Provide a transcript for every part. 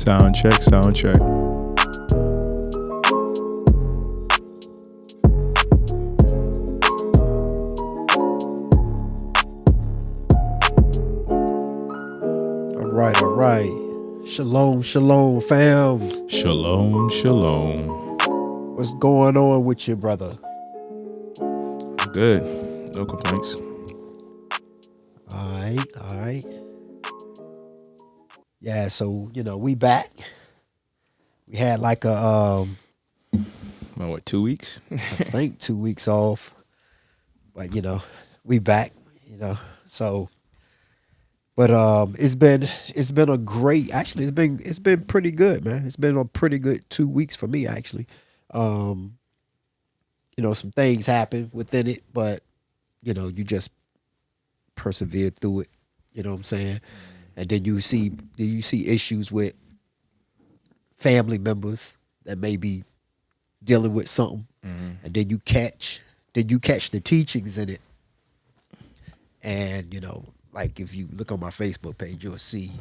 Sound check, sound check. All right. Shalom, shalom, fam. Shalom, shalom. What's going on with you, brother? Good. No complaints. All right. Yeah, so, we back. We had like About what, 2 weeks? I think 2 weeks off. But, we back, So but it's been a great, actually it's been pretty good, man. It's been a pretty good 2 weeks for me, actually. Some things happen within it, but you just persevere through it. You know what I'm saying? And then you see issues with family members that may be dealing with something, and then you catch the teachings in it. And like if you look on my Facebook page, you'll see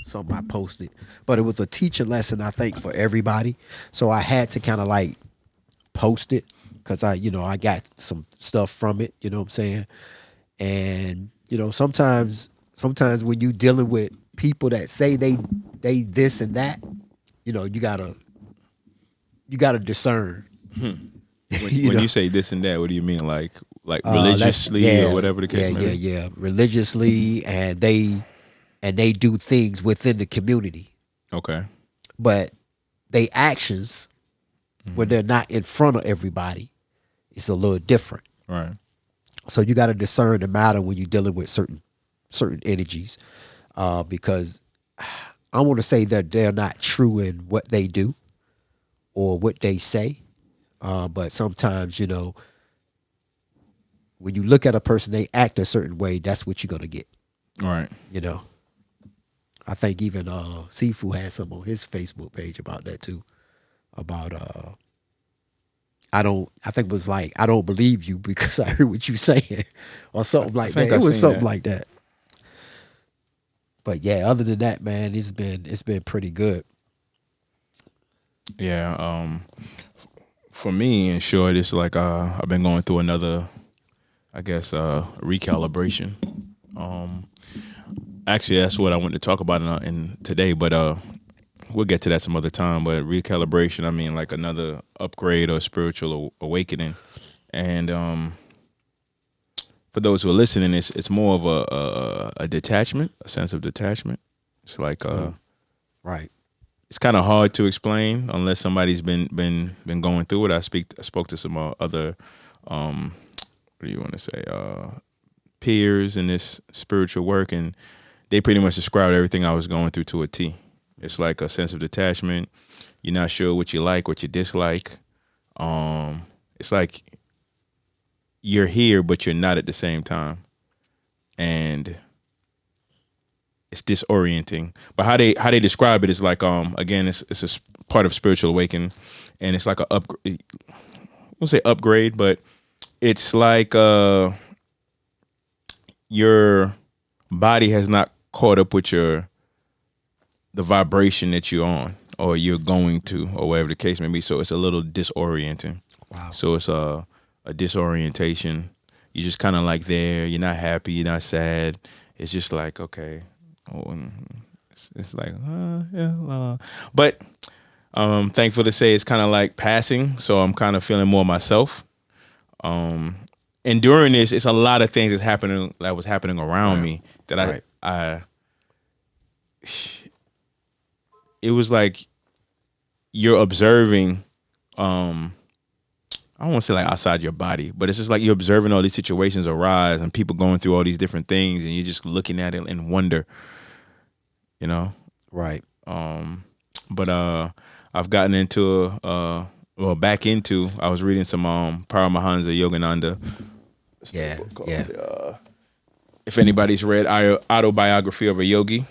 something I posted. But it was a teaching lesson, I think, for everybody. So I had to kind of like post it because I got some stuff from it. You know what I'm saying? And sometimes when you dealing with people that say they this and that, you gotta discern. When you say this and that, what do you mean? Like religiously or whatever the case may be? Yeah. Religiously, and they do things within the community. Okay. But they actions when they're not in front of everybody, it's a little different. Right. So you got to discern the matter when you're dealing with certain energies, because I want to say that they're not true in what they do or what they say, but sometimes when you look at a person, they act a certain way. That's what you're gonna get. Right. I think even Sifu had some on his Facebook page about that too. About I think it was like, I don't believe you because I heard what you saying, or something like that. It was something like that. But yeah, other than that, man, it's been pretty good. Yeah. For me, in short, it's like I've been going through another, I guess, recalibration. Actually, that's what I wanted to talk about in today, but we'll get to that some other time. But recalibration, I mean, like another upgrade or spiritual awakening. And for those who are listening, it's more of a detachment, a sense of detachment. It's like right. It's kind of hard to explain unless somebody's been going through it. I spoke to some other what do you want to say, peers in this spiritual work, and they pretty much described everything I was going through to a T. It's like a sense of detachment. You're not sure what you like, what you dislike. It's like you're here, but you're not at the same time, and it's disorienting. But how they describe it is like, again, it's a part of spiritual awakening, and it's like a upgrade. I won't say upgrade, but it's like your body has not caught up with the vibration that you're on or you're going to, or whatever the case may be. So it's a little disorienting. Wow. So it's a disorientation. You're just kind of like there. You're not happy. You're not sad. It's just like, okay. It's like, yeah. But thankful to say it's kind of like passing. So I'm kind of feeling more myself. And during this, it's a lot of things that was happening around me that I it was like you're observing, I don't want to say like outside your body, but it's just like you're observing all these situations arise and people going through all these different things, and you're just looking at it in wonder, Right. But I've gotten into I was reading some Paramahansa Yogananda. Yeah. If anybody's read Autobiography of a Yogi,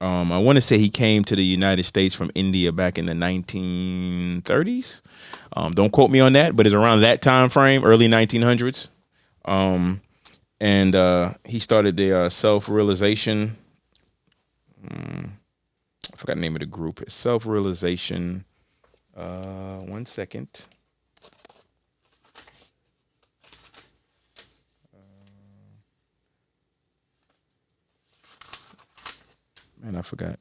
I want to say he came to the United States from India back in the 1930s. Don't quote me on that, but it's around that time frame, early 1900s. And he started the self-realization. forgot the name of the group. It's Self Realization. 1 second. Man, I forgot.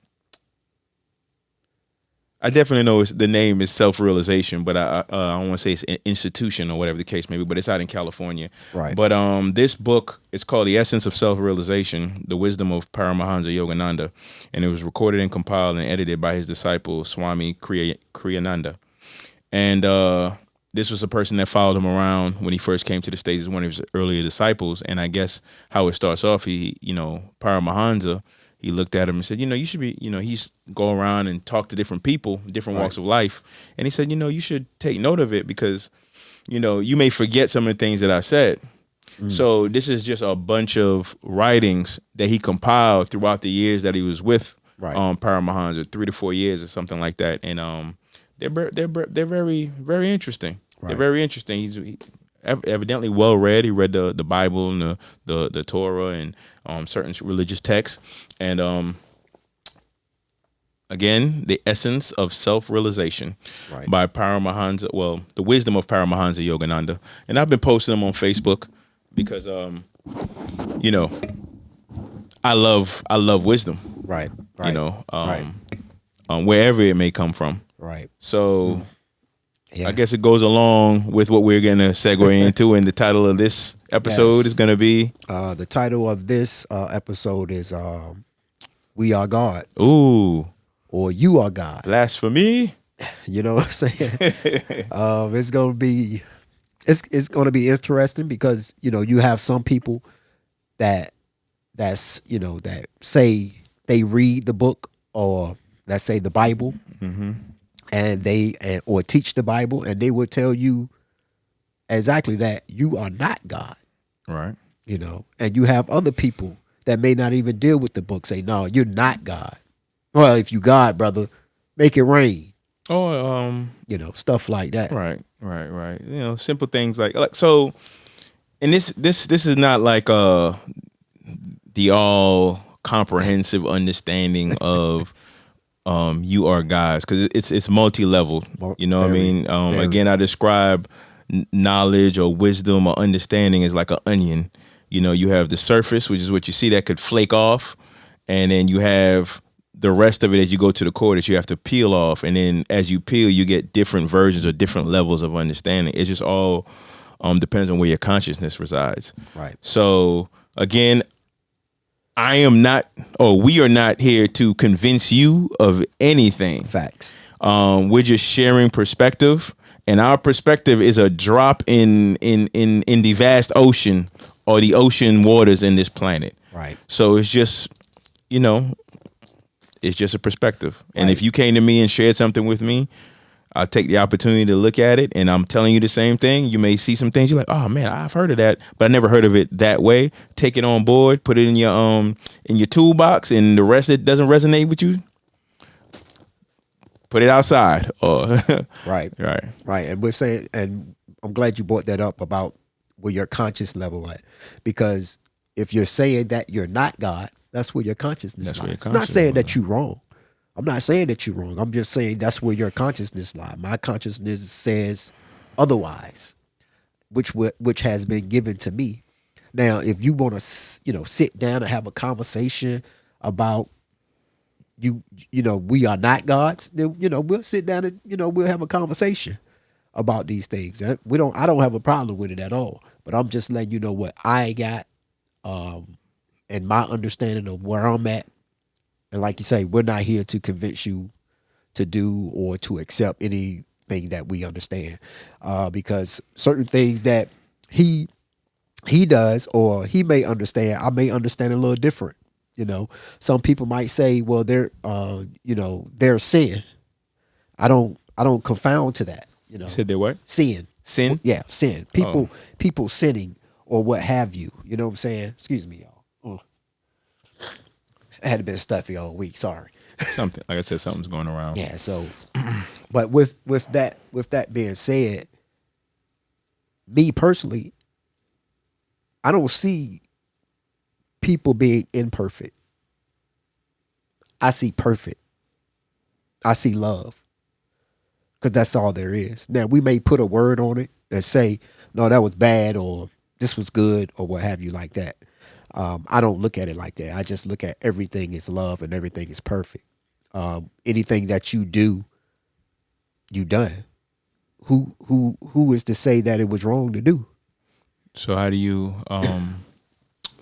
I definitely know the name is Self Realization, but I don't want to say it's an institution or whatever the case may be. But it's out in California. Right. But this book is called The Essence of Self Realization: The Wisdom of Paramahansa Yogananda, and it was recorded and compiled and edited by his disciple Swami Kriyananda. And this was a person that followed him around when he first came to the States, one of his earlier disciples. And I guess how it starts off, Paramahansa, he looked at him and said, you should be, he's go around and talk to different people, different Right. walks of life. And he said, you should take note of it because, you may forget some of the things that I said. So this is just a bunch of writings that he compiled throughout the years that he was with Right. Paramahansa, 3 to 4 years or something like that. And they're very very interesting. They're Right. very interesting. He evidently well read. He read the Bible and the Torah and certain religious texts. And again, the essence of self-realization Right. by Paramahansa. Well, the wisdom of Paramahansa Yogananda. And I've been posting them on Facebook because you know I love wisdom. Right. You Right. know, Right. wherever it may come from. Right. So Yeah. I guess it goes along with what we're gonna segue into, and the title of this episode Yes. is gonna be The title of this episode is "We Are Gods" "Ooh, or "You Are God." Blasphemy." You know what I'm saying? It's gonna be it's gonna be interesting because you have some people that say they read the book, or let's say the Bible, and or teach the Bible, and they would tell you exactly that you are not God. Right. And you have other people that may not even deal with the book say, no, you're not God. Well, if you God, brother, make it rain. Oh, Stuff like that. right. Simple things like so. And this is not like the all comprehensive understanding of you are guys, because it's multi-level. You know what I Very, mean? very. Again, I describe knowledge or wisdom or understanding as like an onion. You have the surface, which is what you see that could flake off, and then you have the rest of it as you go to the core that you have to peel off, and then as you peel, you get different versions or different levels of understanding. It's just all depends on where your consciousness resides. Right. So again, I am not, or we are not here to convince you of anything. Facts. We're just sharing perspective, and our perspective is a drop in the vast ocean or the ocean waters in this planet. Right. So it's just, it's just a perspective. And Right. if you came to me and shared something with me, I'll take the opportunity to look at it, and I'm telling you the same thing. You may see some things you're like, oh man, I've heard of that, but I never heard of it that way. Take it on board, put it in your toolbox, and the rest that doesn't resonate with you, put it outside. Or Right. right. Right. And we're saying, and I'm glad you brought that up about where your conscious level at, because if you're saying that you're not God, that's where your consciousness That's lies. where your It's not conscious saying level that you're wrong. I'm not saying that you're wrong. I'm just saying that's where your consciousness lies. My consciousness says otherwise, which has been given to me. Now, if you want to, sit down and have a conversation about we are not gods, then we'll sit down and we'll have a conversation about these things. I don't have a problem with it at all. But I'm just letting you know what I got, and my understanding of where I'm at. And like you say, we're not here to convince you to do or to accept anything that we understand, because certain things that he does or he may understand, I may understand a little different. Some people might say, well, they're sin. I don't confound to that. You said that what? Sin. Sin? Yeah, sin. Oh. People sinning or what have you. You know what I'm saying? Excuse me, y'all. I had been stuffy all week. Sorry. Something, like I said, something's going around. Yeah. So, but with that being said, me personally, I don't see people being imperfect. I see perfect. I see love because that's all there is. Now we may put a word on it and say, no, that was bad or this was good or what have you like that. I don't look at it like that. I just look at everything is love and everything is perfect. Anything that you do, you done. Who is to say that it was wrong to do? So how do you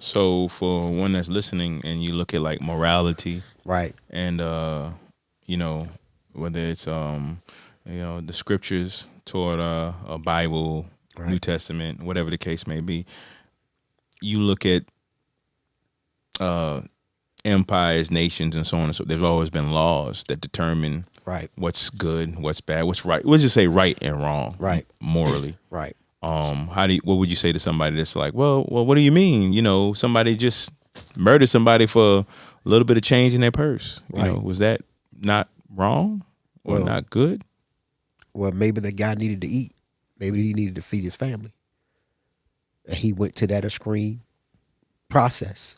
so for one that's listening and you look at like morality Right, and you know, whether it's the scriptures toward a Bible, New right, Testament, whatever the case may be, you look at uh empires, nations, and so on and so. There's always been laws that determine right, what's good, what's bad, what's right. We'll just say right and wrong, right, morally. right. What would you say to somebody that's like, well, what do you mean? Somebody just murdered somebody for a little bit of change in their purse. Right. Was that not wrong or Well, not good? well, maybe the guy needed to eat. Maybe he needed to feed his family, and he went to that extreme process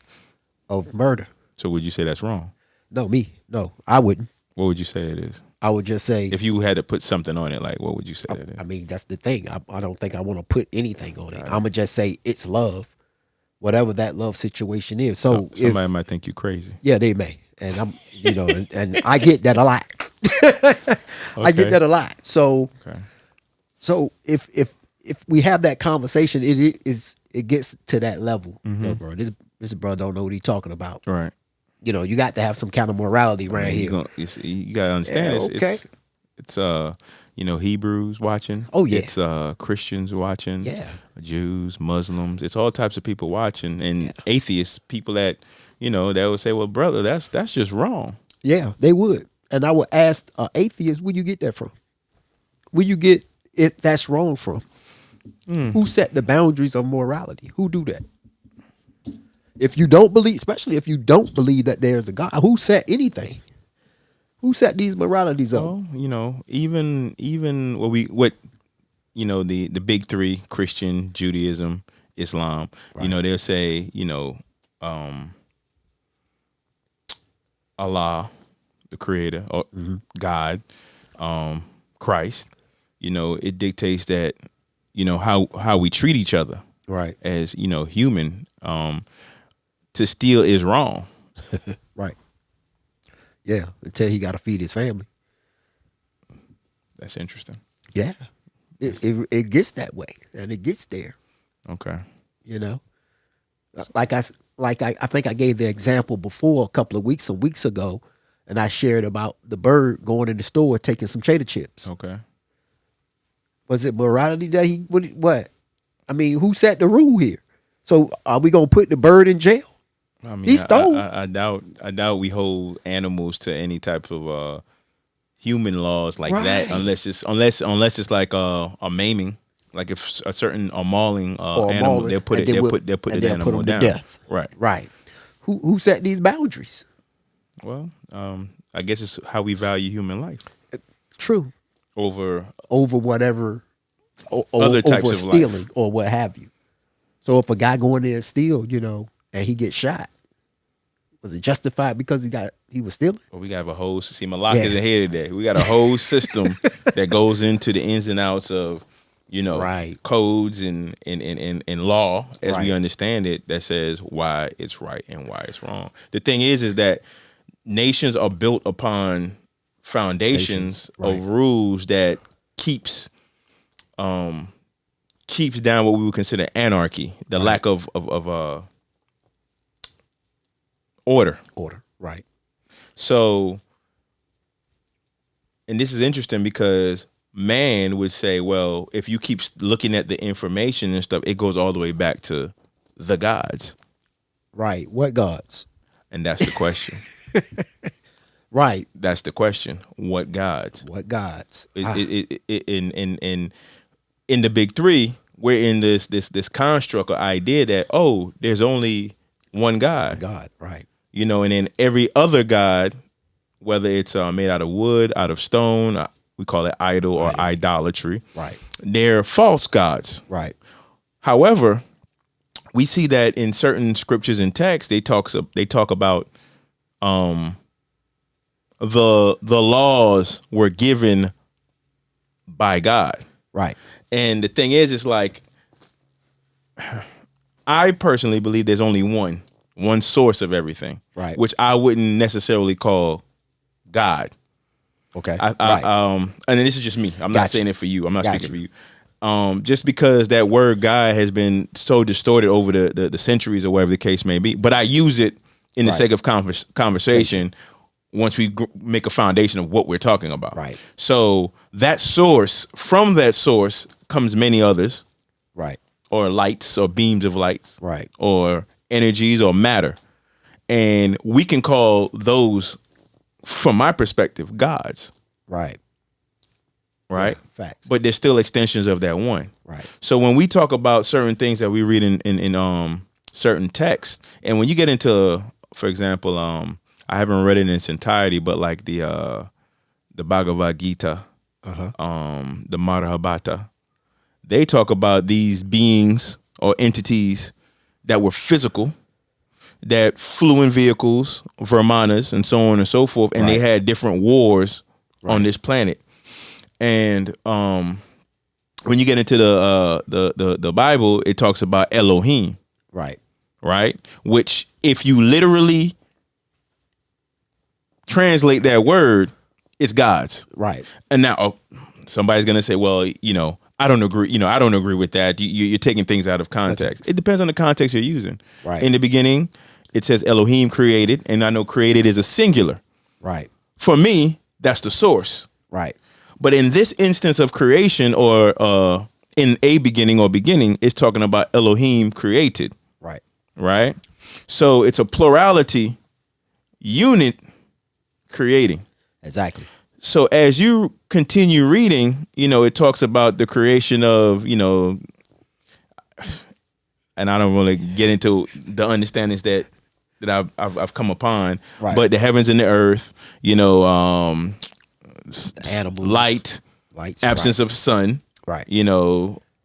of murder. So would you say that's wrong? No, me. No, I wouldn't. What would you say it is? I would just say, If you had to put something on it, like what would you say that I is? mean, that's the thing. I don't think I want to put anything on it. I'm gonna just say it's love, whatever that love situation is. So if Somebody might think you crazy. yeah, they may, and I'm and I get that a lot. I get Okay. that a lot. So Okay. so if we have that conversation, it gets to that level. No, bro, this brother don't know what he's talking about. Right. You got to have some kind of morality I right mean, here. you gotta understand Yeah, it's okay. it's Hebrews watching. Oh, yeah. It's Christians watching. Yeah. Jews, Muslims. It's all types of people watching, and atheists, people that that would say, well, brother, that's just wrong. Yeah, they would. And I would ask atheists, where you get that from? Where you get it that's wrong from? Who set the boundaries of morality? Who do that? If you don't believe, especially if you don't believe that there's a God, who set anything? Who set these moralities up? Well, even the big three: Christian, Judaism, Islam. Right. They'll say Allah, the Creator, or God, Christ. It dictates that how we treat each other Right. as human. To steal is wrong. Right. Yeah. Until he got to feed his family. That's interesting. Yeah. It gets that way, and it gets there. Okay. You know, I think I gave the example before a couple of some weeks ago, and I shared about the bird going in the store taking some cheddar chips. Okay. Was it morality that he what? I mean, who set the rule here? So are we gonna put the bird in jail? I mean, He stole. I doubt we hold animals to any type of human laws like that, Right. unless it's like a maiming, like if a certain mauling Or a animal, mauling, they'll put and it then they'll we'll- put they'll put and the they'll put animal them to down. death. Right. Right. Who set these boundaries? Well, I guess it's how we value human life True. over Over whatever, other types over of stealing life. or what have you. So if a guy go in there and steal, and he gets shot, was it justified because he was stealing? Well, we got a whole see Malak Yeah. is ahead today. We got a whole system that goes into the ins and outs of Right. codes and law as we Right. understand it, that says why it's right and why it's wrong. The thing is that nations are built upon foundations Right. of rules that keeps down what we would consider anarchy, the Right. lack of order. Order. Right. So, and this is interesting because man would say, well, if you keep looking at the information and stuff, it goes all the way back to the gods. Right. What gods? And that's the question. Right. That's the question. What gods? What gods? In the big three, we're in this construct or idea that, there's only one God. God. Right. And then every other God, whether it's made out of wood, out of stone, we call it idol or idolatry. Right. They're false gods. Right. However, we see that in certain scriptures and texts, they talk about the laws were given by God. Right. And the thing is, it's like I personally believe there's only one source of everything, Right. which I wouldn't necessarily call God. Okay. I and this is just me. I'm not Gotcha. saying it for you. I'm not speaking Gotcha. for you. Just because that word God has been so distorted over the centuries or whatever the case may be, but I use it in the Right. sake of conversation once we make a foundation of what we're talking about. Right. So from that source comes many others, Right. or lights or beams of lights, Right. or energies or matter. And we can call those, from my perspective, gods, Right. right? Yeah, facts. But they're still extensions of that one. Right. So when we talk about certain things that we read in certain texts, and when you get into, for example, I haven't read it in its entirety, but like the Bhagavad Gita, the Mahabharata, they talk about these beings or entities that were physical, that flew in vehicles, Vermanas, and so on and so forth, and they Right. had different wars on Right. this planet. And when you get into the Bible, it talks about Elohim, Right. right? Which, if you literally translate that word, it's God's. Right. And now somebody's gonna say, well, I don't agree. I don't agree with that. You're taking things out of context. It depends on the context you're using. Right. In the beginning, it says Elohim created, and I know created is a singular. Right. For me, that's the source. Right. But in this instance of creation, or in a beginning or beginning, it's talking about Elohim created, Right. right? So it's a plurality unit creating. Exactly. So as you continue reading, it talks about the creation of, and I don't really get into the understandings that I've come upon, Right. but the heavens and the earth, Animals. light, Lights. absence of sun, Right.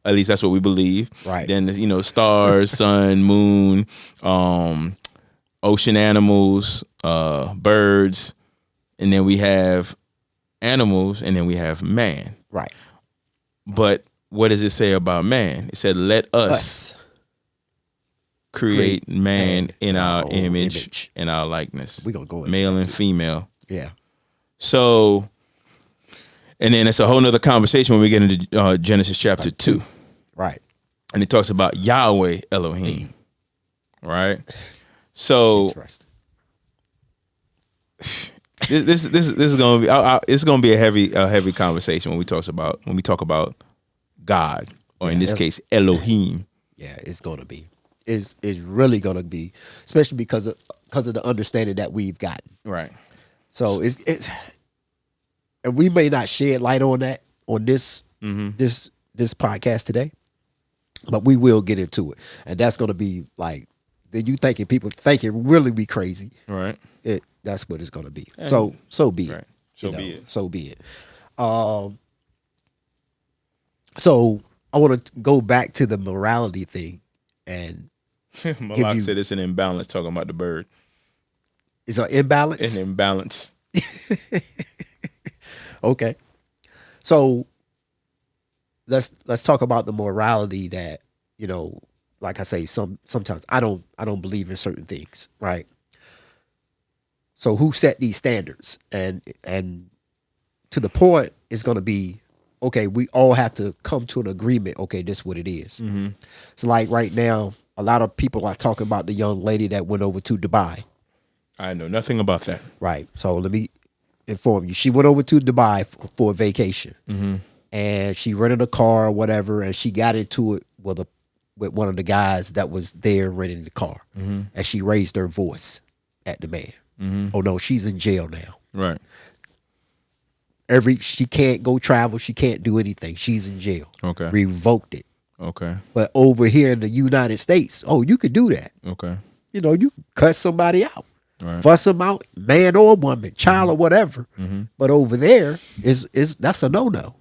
At least that's what we believe. Right. Then, stars, sun, moon, ocean animals, birds, and then we have animals, and then we have man. Right. But what does it say about man? It said, let us Us. create man in our own image and our likeness. We're gonna go into male that and too. female. Yeah. So, and then it's a whole nother conversation when we get into Genesis chapter 2. Right. And it talks about Yahweh Elohim. Right? So Interesting. this is going to be it's going to be a heavy conversation when we talk about God, or in this case Elohim. Yeah, it's gonna be. It's really gonna be, especially because of the understanding that we've gotten. Right. So it's and we may not shed light on that on this this podcast today, but we will get into it, and that's gonna be like, then you thinking people thinking really be crazy. Right. That's what it's gonna be. So be it. Right. So be it. So be it. So I want to go back to the morality thing, and Malak said it's an imbalance, talking about the bird. it's an imbalance. An imbalance. Okay. So let's talk about the morality that, like I say, sometimes I don't believe in certain things, right? So who set these standards? And to the point it's gonna be, okay, we all have to come to an agreement, okay, this is what it is. So like right now, a lot of people are talking about the young lady that went over to Dubai. I know nothing about that. Right. So let me inform you. She went over to Dubai for a vacation, and she rented a car or whatever, and she got into it with one of the guys that was there renting the car, and she raised her voice at the man. Oh no, she's in jail now. Right. She can't go travel. She can't do anything. She's in jail. Okay. Revoked it. Okay. But over here in the United States, you could do that. Okay. You can cut somebody out. Right. Fuss them out, man or woman, child or whatever. But over there is that's a no.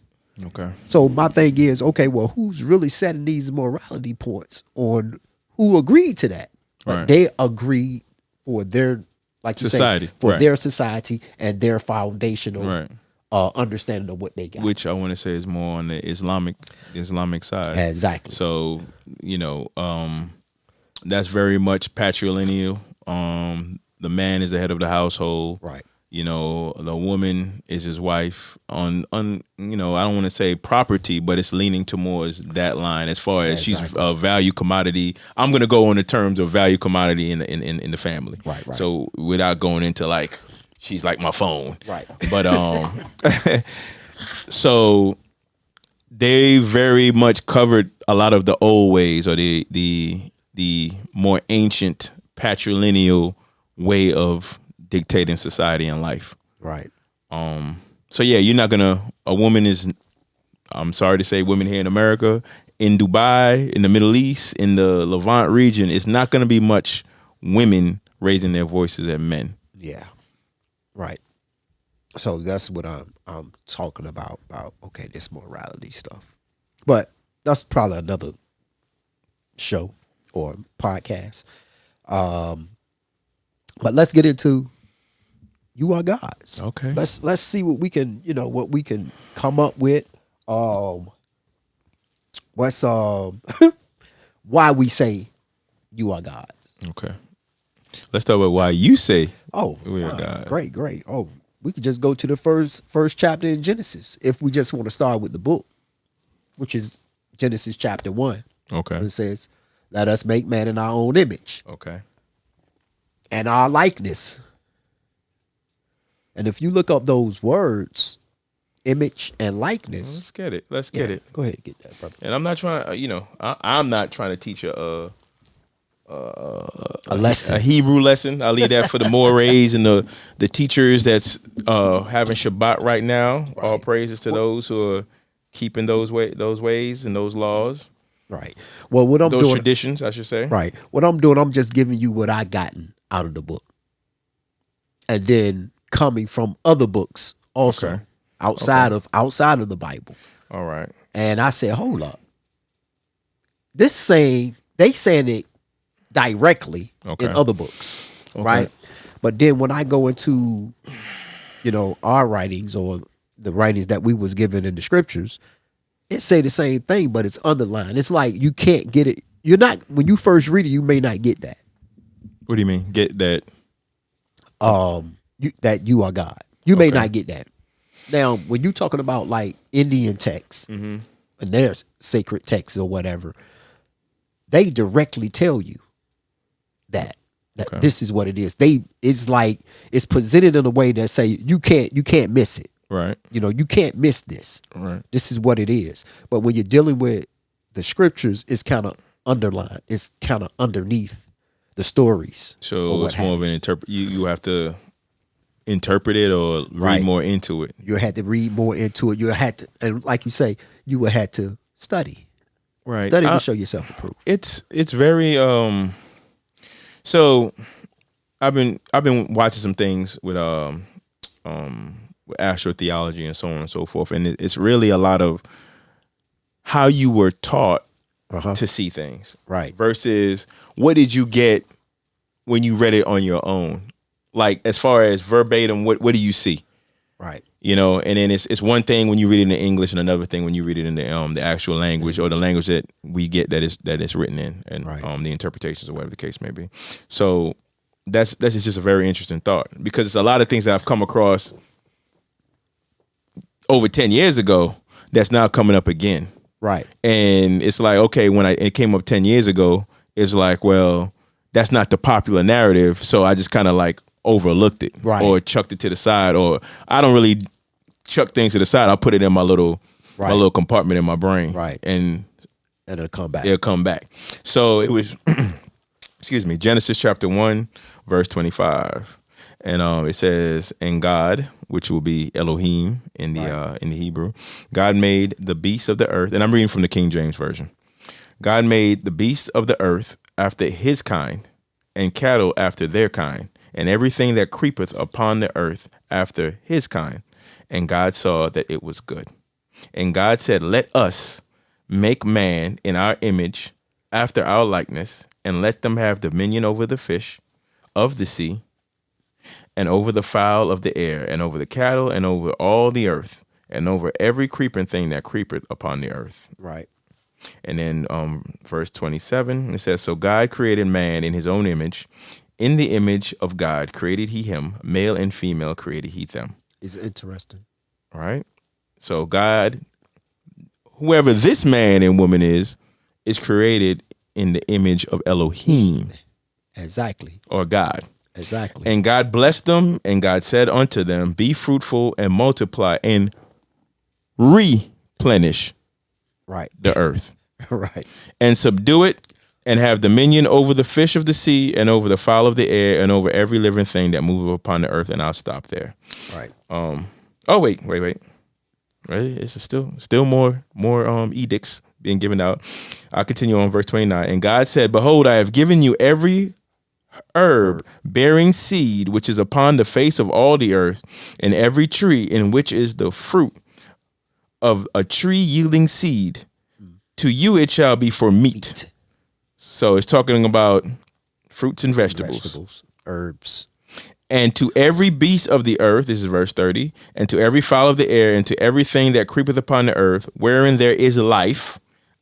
Okay. So my thing is, okay, well, who's really setting these morality points on who agreed to that? But Right. they agreed for their like you say, Society, for right, their society and their foundational right. understanding of what they got. Which I want to say is more on the Islamic side. Exactly. So that's very much patrilineal. The man is the head of the household. Right. The woman is his wife. I don't want to say property, but it's leaning towards that line as far as she's Exactly. a value commodity. I'm gonna go on the terms of value commodity in the family. Right, right. So without going into like she's like my phone. Right. But so they very much covered a lot of the old ways or the more ancient patrilineal way of dictating society and life. Right. So yeah, you're not gonna. A woman is. I'm sorry to say, women here in America, in Dubai, in the Middle East, in the Levant region, it's not gonna be much women raising their voices at men. Yeah. Right. So that's what I'm talking about. About okay, this morality stuff, but that's probably another show or podcast. But let's get into you are gods. Okay. Let's see what we can what we can come up with. What's why we say you are gods. Okay. Let's talk about why you say Oh, we are fine. God. Great. Oh, we could just go to the first chapter in Genesis if we just want to start with the book, which is Genesis chapter 1. Okay. It says, "Let us make man in our own image Okay. and our likeness." And if you look up those words, image and likeness, Let's get it. Let's get yeah, it. go ahead, get that, brother. And I'm not trying. I'm not trying to teach A lesson. a Hebrew lesson. I leave that for the mores and the teachers that's having Shabbat right now. All Right. praises to those who are keeping those ways and those laws, Right. Well, what I'm those doing, traditions, I should say. right? What I'm doing, I'm just giving you what I gotten out of the book, and then coming from other books also Okay. outside of the Bible. All right. And I said, hold up, they saying it directly Okay. in other books, right? But then when I go into our writings or the writings that we was given in the scriptures, it say the same thing, but it's underlined. It's like you can't get it. You're not when you first read it, you may not get that. What do you mean? Get that? That you are God. You may Okay. not get that. Now, when you're talking about like Indian texts Mm-hmm. and their sacred texts or whatever, they directly tell you that Okay. this is what it is. It's like it's presented in a way that say you can't miss it. Right. You can't miss this. Right. This is what it is. But when you're dealing with the scriptures, it's kind of underlined. It's kind of underneath the stories. or So what it's more have of an interpret. You have to interpret it or read Right. more into it. you had to read more into it. You had to, and like you say, you would have to study. Right. Study to show yourself approved. It's very so I've been watching some things with with astrotheology and so on and so forth, and it's really a lot of how you were taught Uh-huh. to see things Right. versus what did you get when you read it on your own. Like as far as verbatim, what do you see? Right. And then it's one thing when you read it in English and another thing when you read it in the actual language or the language that we get that is written in and Right. the interpretations or whatever the case may be. So that's just a very interesting thought because it's a lot of things that I've come across over 10 years ago that's now coming up again. Right. And it's like, okay, when it came up 10 years ago, it's like, well, that's not the popular narrative. So I just kind of like overlooked it Right. or chucked it to the side, or I don't really chuck things to the side. I'll put it in my little compartment in my brain. Right. And And it'll come back. it'll come back. So it was, excuse me, Genesis chapter 1, verse 25. And it says, and God, which will be Elohim in the Hebrew, God made the beasts of the earth. And I'm reading from the King James Version. God made the beasts of the earth after his kind, and cattle after their kind, and everything that creepeth upon the earth after his kind. And God saw that it was good. And God said, let us make man in our image after our likeness, and let them have dominion over the fish of the sea, and over the fowl of the air, and over the cattle, and over all the earth, and over every creeping thing that creepeth upon the earth. Right. And then verse 27, it says, so God created man in his own image. In the image of God created he him, male and female created he them. It's interesting. All right. So God, whoever this man and woman is created in the image of Elohim. Exactly. Or God. Exactly. And God blessed them, and God said unto them, be fruitful and multiply and replenish right. the earth. Right. And subdue it, and have dominion over the fish of the sea, and over the fowl of the air, and over every living thing that moveth upon the earth. And I'll stop there. Right. Oh, wait. Right? It's still more edicts being given out. I'll continue on verse 29. And God said, behold, I have given you every herb bearing seed which is upon the face of all the earth, and every tree in which is the fruit of a tree yielding seed. To you it shall be for meat. So it's talking about fruits and vegetables. Herbs. And to every beast of the earth, this is verse 30, and to every fowl of the air, and to everything that creepeth upon the earth, wherein there is life,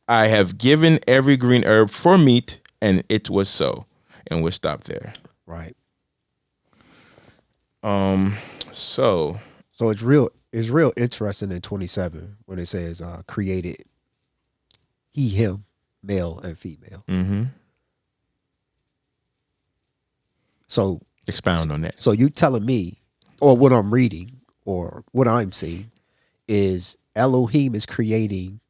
I have given every green herb for meat, and it was so. And we'll stop there. Right. So it's real interesting in 27 when it says created he, him, male and female. Mm-hmm. So expound on that. So you telling me, or what I'm reading, or what I'm seeing, is Elohim is creating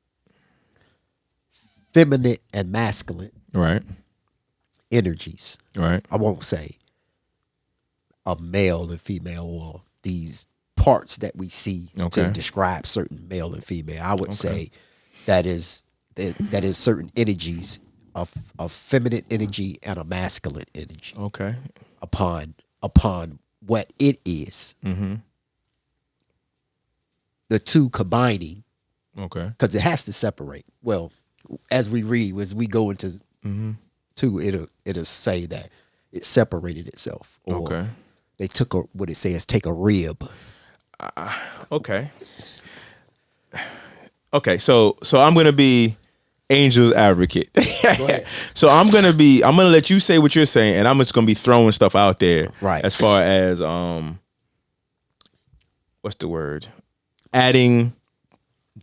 feminine and masculine Right. energies. Right. I won't say a male and female or these parts that we see to describe certain male and female. I would say that is certain energies of feminine energy and a masculine energy. Okay. Upon what it is. Mm-hmm. The two combining. Okay. Because it has to separate. Well, as we read, as we go into two, it'll say that it separated itself. Or they took what it says, take a rib. Okay. Okay, so I'm gonna be angel's advocate. So I'm gonna let you say what you're saying, and I'm just gonna be throwing stuff out there. Right. As far as what's the word? Adding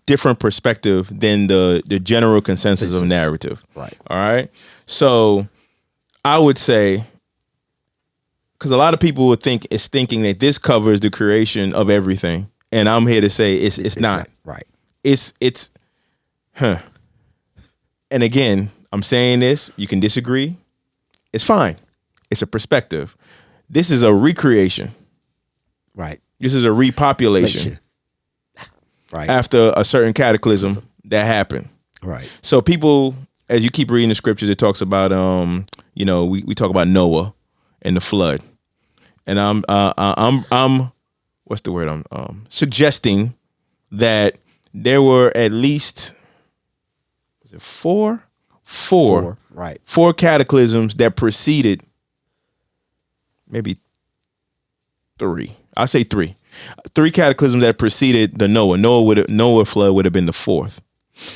different perspective than the general consensus of narrative. Right. All right. So I would say, because a lot of people would thinking that this covers the creation of everything, and I'm here to say it's not. Right. It's And again, I'm saying this. You can disagree. It's fine. It's a perspective. This is a recreation. Right. This is a repopulation. Right. After a certain cataclysm that happened. Right. So people, as you keep reading the scriptures, it talks about we talk about Noah and the flood, and I'm what's the word? I'm suggesting that there were at least four cataclysms that preceded, maybe three. I'll say three. Three cataclysms that preceded the Noah flood would have been the fourth.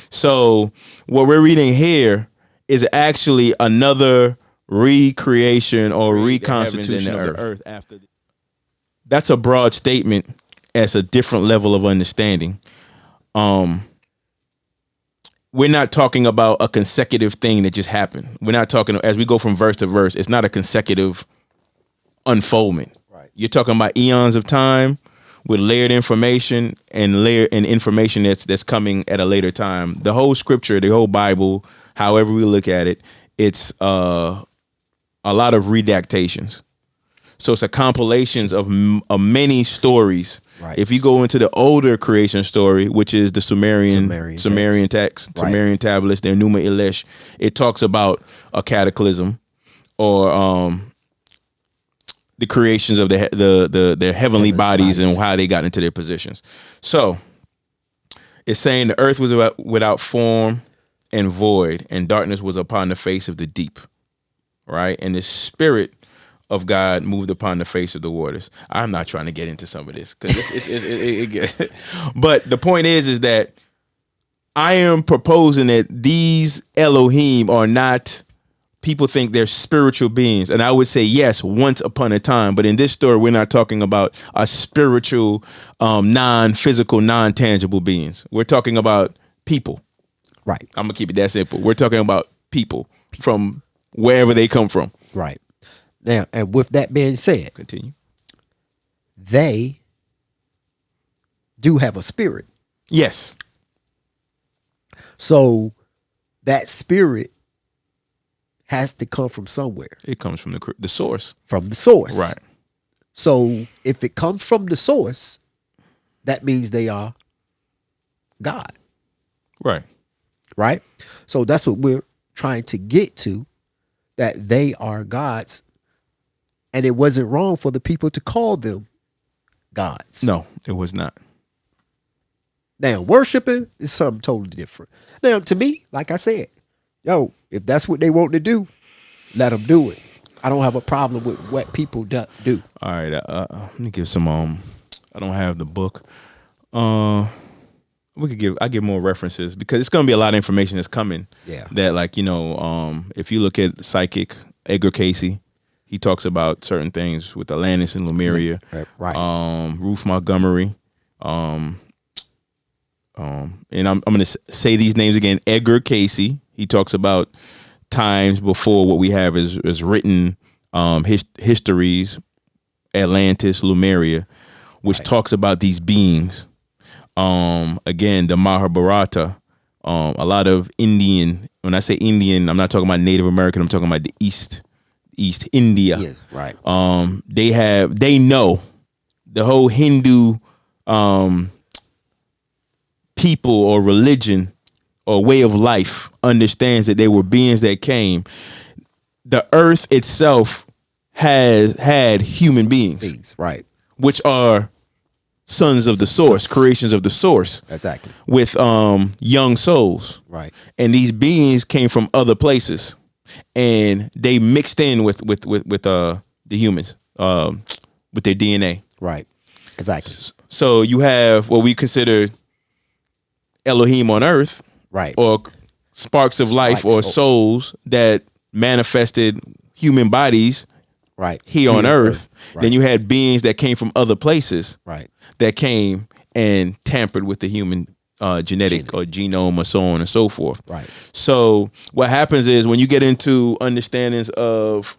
So what we're reading here is actually another recreation or reconstitution of the earth after. That's a broad statement as a different level of understanding. We're not talking about a consecutive thing that just happened. We're not talking, as we go from verse to verse, it's not a consecutive unfoldment. Right. You're talking about eons of time with layered information and information that's coming at a later time. The whole scripture, the whole Bible, however we look at it, it's a lot of redactations. So it's a compilation of many stories. Right. If you go into the older creation story, which is the Sumerian text, Sumerian tablets, the Enuma Elish, it talks about a cataclysm or the creations of the heavenly bodies and how they got into their positions. So it's saying the earth was without form and void, and darkness was upon the face of the deep. Right, and the spirit of God moved upon the face of the waters. I'm not trying to get into some of this because it gets. But the point is that I am proposing that these Elohim are not. People think they're spiritual beings, and I would say yes, once upon a time. But in this story, we're not talking about a spiritual, non-physical, non-tangible beings. We're talking about people. Right. I'm gonna keep it that simple. We're talking about people from wherever they come from. Right. Now, and with that being said, Continue. they do have a spirit. Yes. So that spirit has to come from somewhere, It comes from the source. from the source. Right. So if it comes from the source, that means they are God, Right. right? So that's what we're trying to get to, that they are gods. And it wasn't wrong for the people to call them gods. No, it was not. Now, worshiping is something totally different. Now, to me, like I said, yo, if that's what they want to do, let them do it. I don't have a problem with what people do. All right. Let me give some. I don't have the book. I give more references because it's gonna be a lot of information that's coming. Yeah. That like if you look at psychic Edgar Casey, he talks about certain things with Atlantis and Lemuria. Right. Ruth Montgomery. And I'm going to say these names again. Edgar Casey. He talks about times before what we have is written histories, Atlantis, Lemuria, which talks about these beings. Again, the Mahabharata. A lot of Indian. When I say Indian, I'm not talking about Native American. I'm talking about the East India. Yeah, right. They know the whole Hindu people or religion or way of life understands that they were beings that came. The earth itself has had human beings, Right. which are sons of the source, creations of the source. Exactly. With young souls. Right. And these beings came from other places and they mixed in with the humans with their DNA. Right. Exactly. So you have what we consider Elohim on earth, Right. or sparks of life or souls that manifested human bodies Right. here on earth. Right. Then you had beings that came from other places Right. that came and tampered with the human genetic or genome or so on and so forth. Right. So what happens is when you get into understandings of,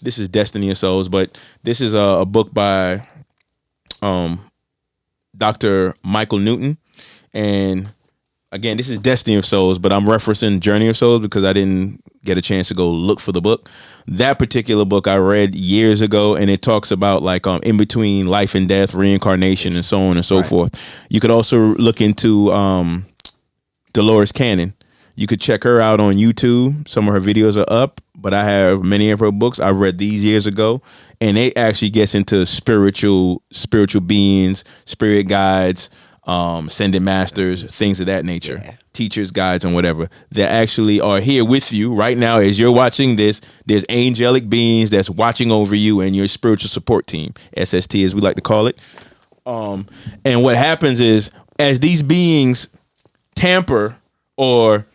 this is Destiny of Souls, but this is a book by Dr. Michael Newton. And again, this is Destiny of Souls, but I'm referencing Journey of Souls because I didn't get a chance to go look for the book. That particular book I read years ago, and it talks about like in between life and death, reincarnation, and so on and so forth. You could also look into Dolores Cannon. You could check her out on YouTube. Some of her videos are up, but I have many of her books. I read these years ago, and it actually gets into spiritual beings, spirit guides, ascended masters, things of that nature, teachers, guides, and whatever that actually are here with you right now as you're watching this. There's angelic beings that's watching over you and your spiritual support team, SST as we like to call it. And what happens is as these beings tamper or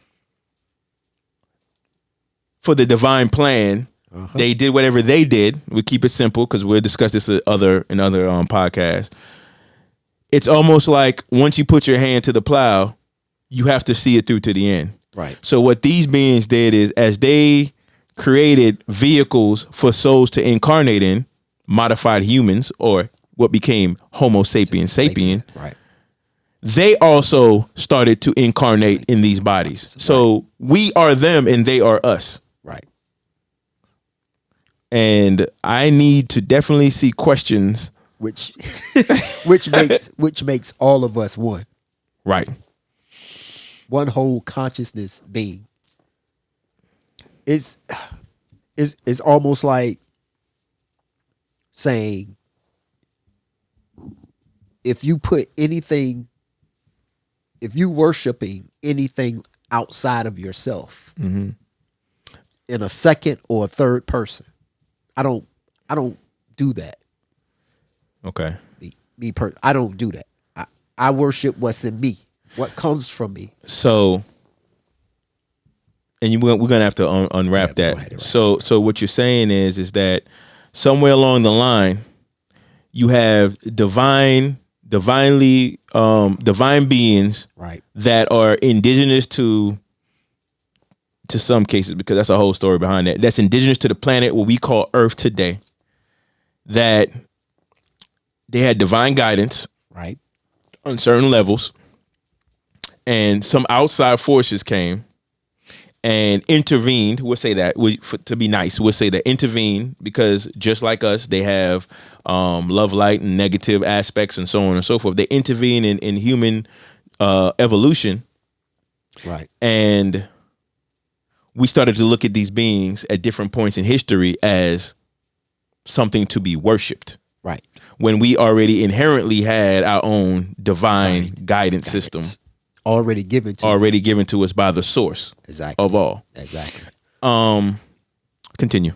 for the divine plan, they did whatever they did. We keep it simple because we'll discuss this in other podcasts. It's almost like once you put your hand to the plow, you have to see it through to the end. Right. So what these beings did is as they created vehicles for souls to incarnate in, modified humans, or what became Homo sapiens sapien, Right. they also started to incarnate in these bodies. So we are them and they are us. Right. And I need to definitely see questions. Which makes all of us one. Right. One whole consciousness being. It's almost like saying if you worshiping anything outside of yourself in a second or a third person, I don't do that. Okay. I don't do that. I worship what's in me, what comes from me. So, and we're gonna have to unwrap Yeah, that. go ahead and wrap So what you're saying is that somewhere along the line, you have divine beings Right. that are indigenous to some cases, because that's a whole story behind that. That's indigenous to the planet, what we call Earth today. That they had divine guidance Right. on certain levels, and some outside forces came and intervened. We'll say that, to be nice, we'll say that intervened, because just like us, they have love, light, and negative aspects, and so on and so forth. They intervene in human evolution, Right. and we started to look at these beings at different points in history as something to be worshipped, Right. when we already inherently had our own divine guidance system Already given to already given to us by the source Exactly. of all. Exactly. Continue.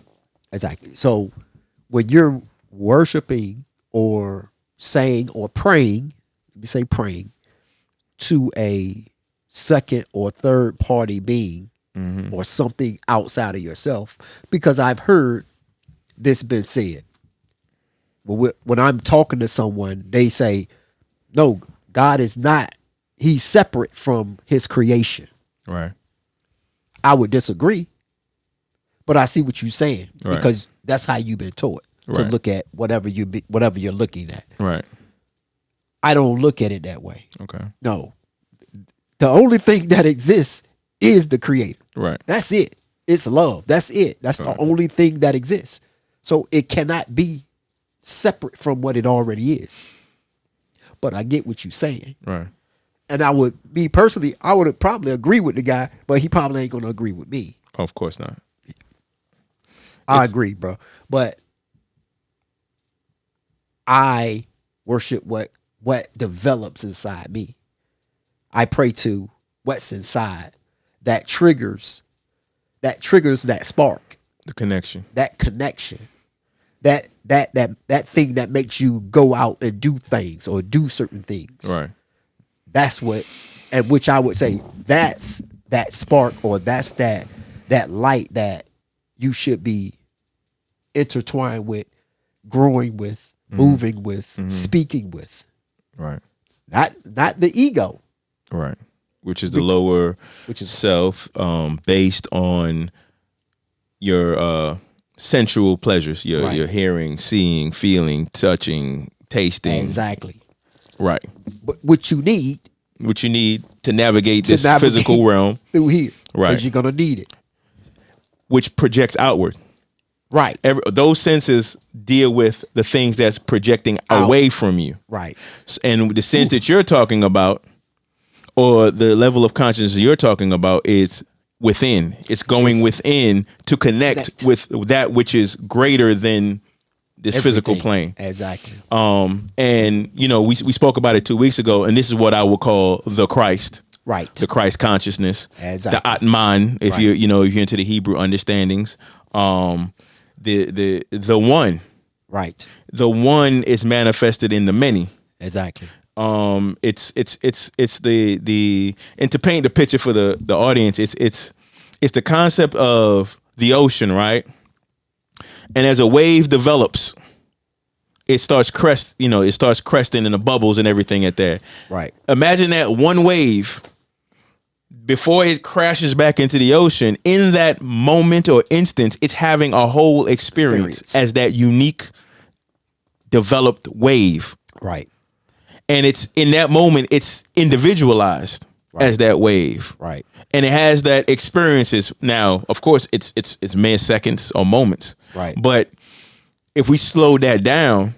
Exactly. So when you're worshiping or saying or praying, let me say praying to a second or third party being or something outside of yourself, because I've heard this been said. When I'm talking to someone, they say, no, God is not, he's separate from his creation. Right. I would disagree, but I see what you're saying, Right. because that's how you've been taught to Right. look at whatever you're looking at. Right. I don't look at it that way. Okay. No, the only thing that exists is the creator. Right. That's it. It's love. That's it. That's the only thing that exists. So it cannot be separate from what it already is. But I get what you're saying. Right. And I would probably agree with the guy, but he probably ain't going to agree with me. Oh, of course not. I agree, bro. But I worship what develops inside me. I pray to what's inside that triggers that spark, The connection. that connection, that thing that makes you go out and do things or do certain things. Right. That's what, and which I would say that's that spark, or that's that light that you should be intertwined with, growing with, moving with, speaking with. Right. Not the ego. Right. Which is the lower self, based on your sensual pleasures, your hearing, seeing, feeling, touching, tasting. Exactly. Right. But what you need to navigate this physical realm through here. Right. Because you're gonna need it. which projects outward. Right. Those senses deal with the things that's projecting away from you. Right. And the sense that you're talking about, or the level of consciousness you're talking about, is within. It's going within to connect with that which is greater than this physical plane. Exactly. And you know, we spoke about it 2 weeks ago, and this is what I would call the Christ. Right. The Christ consciousness. Exactly. The Atman, if Right. you're into the Hebrew understandings. The one. Right. The one is manifested in the many. Exactly. It's the and to paint the picture for the audience, it's the concept of the ocean, right? And as a wave develops, it starts cresting and the bubbles and everything at that. Right. Imagine that one wave before it crashes back into the ocean. In that moment or instance, it's having a whole experience as that unique developed wave. Right. And it's in that moment, it's individualized as that wave. Right. And it has that experiences. Now, of course, it's milliseconds or moments. Right. But if we slow that down,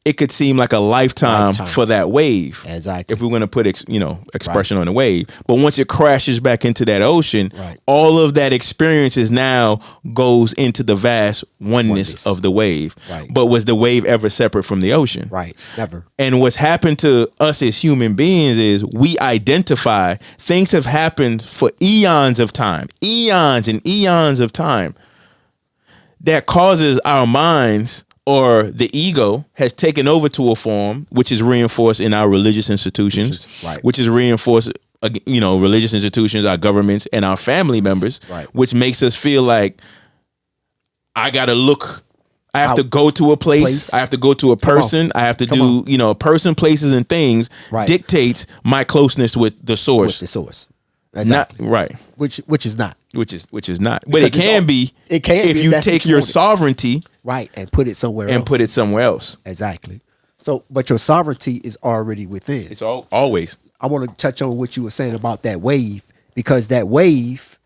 it could seem like a lifetime for that wave. Exactly. If we're going to put expression on the wave. But once it crashes back into that ocean, Right. all of that experiences now goes into the vast oneness of the wave. Right. But was the wave ever separate from the ocean? Right. Never. And what's happened to us as human beings is we identify things have happened for eons of time, eons and eons of time. that causes our minds or the ego has taken over to a form which is reinforced in our religious institutions, Right. which is reinforced, religious institutions, our governments, and our family members, Right. which makes us feel like I gotta look. I have Out. to go to a place. Place. I have to go to a Come on. person. I have to Come do, on. a person, places, and things Right. dictates my closeness with the With source. the source. Not Exactly. right. Which is not. Which is not. But it Because it's can all- be. it can if be, you that's take what you your want it. sovereignty Right. And put it somewhere and else. put it somewhere else. Exactly. So, but your sovereignty is already within. It's always. I want to touch on what you were saying about that wave, because that wave,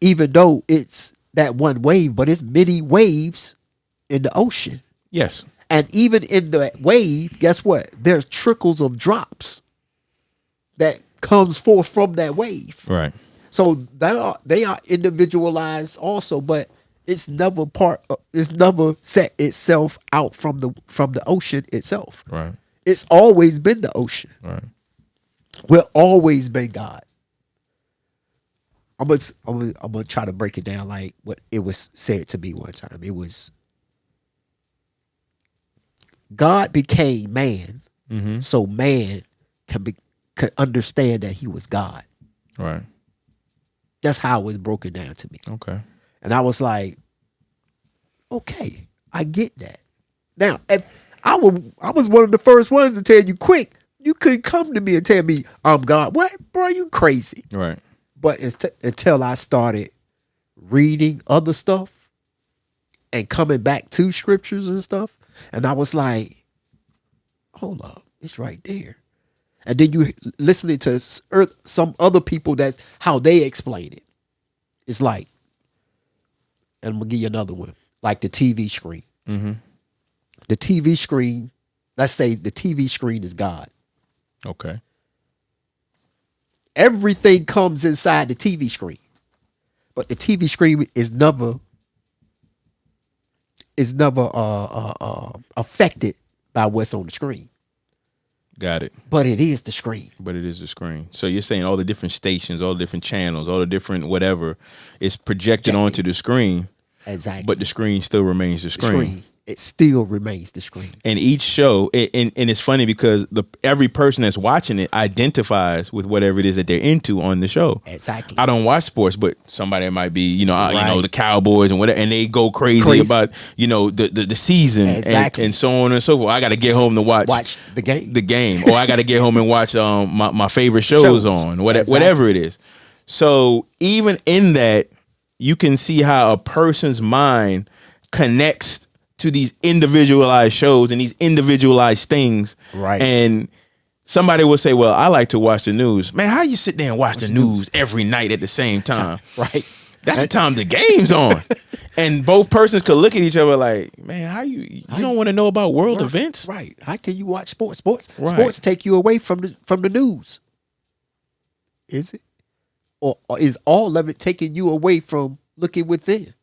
even though it's that one wave, but it's many waves in the ocean. Yes. And even in the wave, guess what? There's trickles of drops that comes forth from that wave. Right. So they are individualized also, but it's never it's never set itself out from the ocean itself. Right. It's always been the ocean. Right. We've always been God. I'm gonna try to break it down like what it was said to me one time. It was God became man, so man could understand that he was God. Right. That's how it was broken down to me. Okay. And I was like, okay, I get that. Now, if I was one of the first ones to tell you, quick, you couldn't come to me and tell me I'm God. What, bro? You crazy? Right. But until I started reading other stuff and coming back to scriptures and stuff, and I was like, hold up, it's right there. And then you listening to some other people, that's how they explain it. It's like, and I'm gonna give you another one, like the TV screen. Mm-hmm. The TV screen, let's say the TV screen is God. Okay. Everything comes inside the TV screen, but the TV screen is never affected by what's on the screen. Got it. But it is the screen. But it is the screen. So you're saying all the different stations, all the different channels, all the different whatever is projected onto the screen. Exactly. But the screen still remains the screen. It still remains the screen. And each show, and it's funny because every person that's watching it identifies with whatever it is that they're into on the show. Exactly. I don't watch sports, but somebody might be, Right. the Cowboys and whatever, and they go crazy about, the season Exactly. and so on and so forth. I got to get home to watch the game. the game, or I got to get home and watch my favorite shows on whatever it is. So even in that, you can see how a person's mind connects to these individualized shows and these individualized things. Right. And somebody will say, well, I like to watch the news. Man, how you sit there and watch the news every night at the same time? Right. That's the time the game's on. And both persons could look at each other like, man, how you don't want to know about world events? Right. How can you watch sports? Sports Right. take you away from the news. Is it? Or is all of it taking you away from looking within?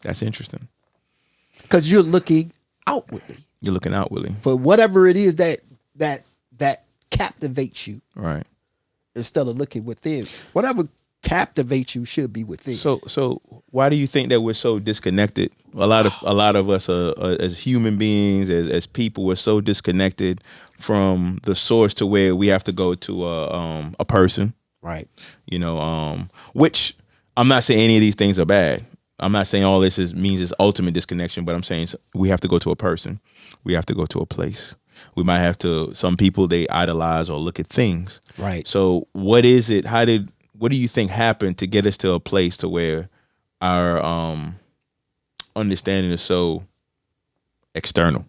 That's interesting. Because you're looking outwardly You're looking outwardly. for whatever it is that captivates you, Right. instead of looking within. Whatever captivates you should be within. So why do you think that we're so disconnected? A lot of us as human beings, as people, we're so disconnected from the source to where we have to go to a person. Right. Which I'm not saying any of these things are bad. I'm not saying all this means it's ultimate disconnection, but I'm saying we have to go to a person. We have to go to a place. We might have to, some people, they idolize or look at things. Right. So what is it? What do you think happened to get us to a place to where our understanding is so external?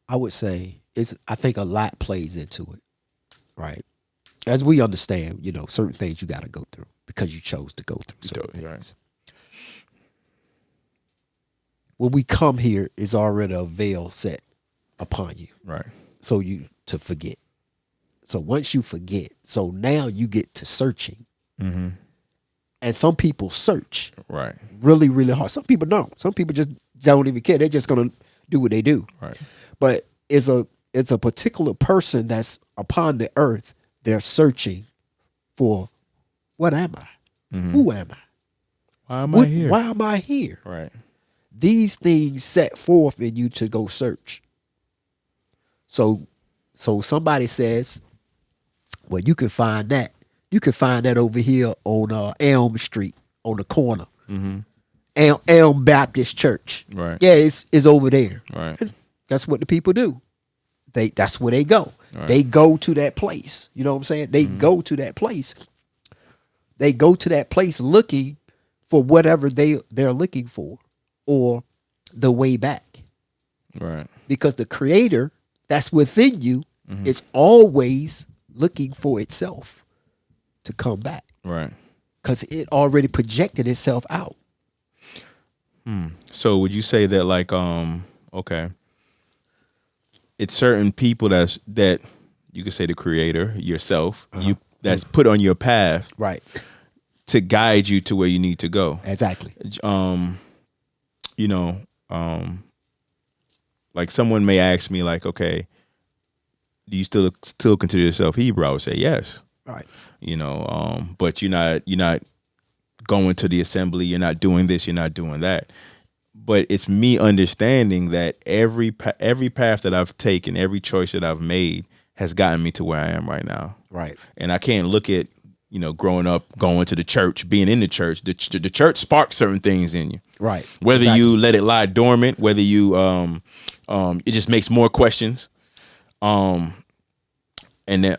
I would say I think a lot plays into it. Right. As we understand, certain things you got to go through because you chose to go through certain things. Right. When we come here, is already a veil set upon you. Right. So you to forget. So once you forget, so now you get to searching. Mm-hmm. And some people search Right. really, really hard. Some people don't. Some people just don't even care. They're just gonna do what they do. Right. But it's a particular person that's upon the earth. They're searching for, what am I? Mm-hmm. Who am I? Why am I here? Why am I here? Right. These things set forth in you to go search. So somebody says, well, you can find that. You can find that over here on Elm Street on the corner. Mm-hmm. Elm Baptist Church. Right. Yeah, it's over there. Right. And that's what the people do. That's where they go. Right. They go to that place. You know what I'm saying? They go to that place. They go to that place looking for whatever they're looking for, or the way back. Right. Because the creator that's within you is always looking for itself to come back. Right. Because it already projected itself out. So would you say that like okay, it's certain people that you could say the creator, yourself, you that's put on your path Right. to guide you to where you need to go. Exactly. You know, like someone may ask me like, okay, do you still consider yourself Hebrew? I would say yes. Right. You know, but you're not going to the assembly, you're not doing this, you're not doing that. But it's me understanding that every path that I've taken, every choice that I've made has gotten me to where I am right now. Right. And I can't look at, you know, growing up, going to the church, being in the church. The church sparks certain things in you. Right. Whether Exactly. you let it lie dormant, whether you it just makes more questions. And then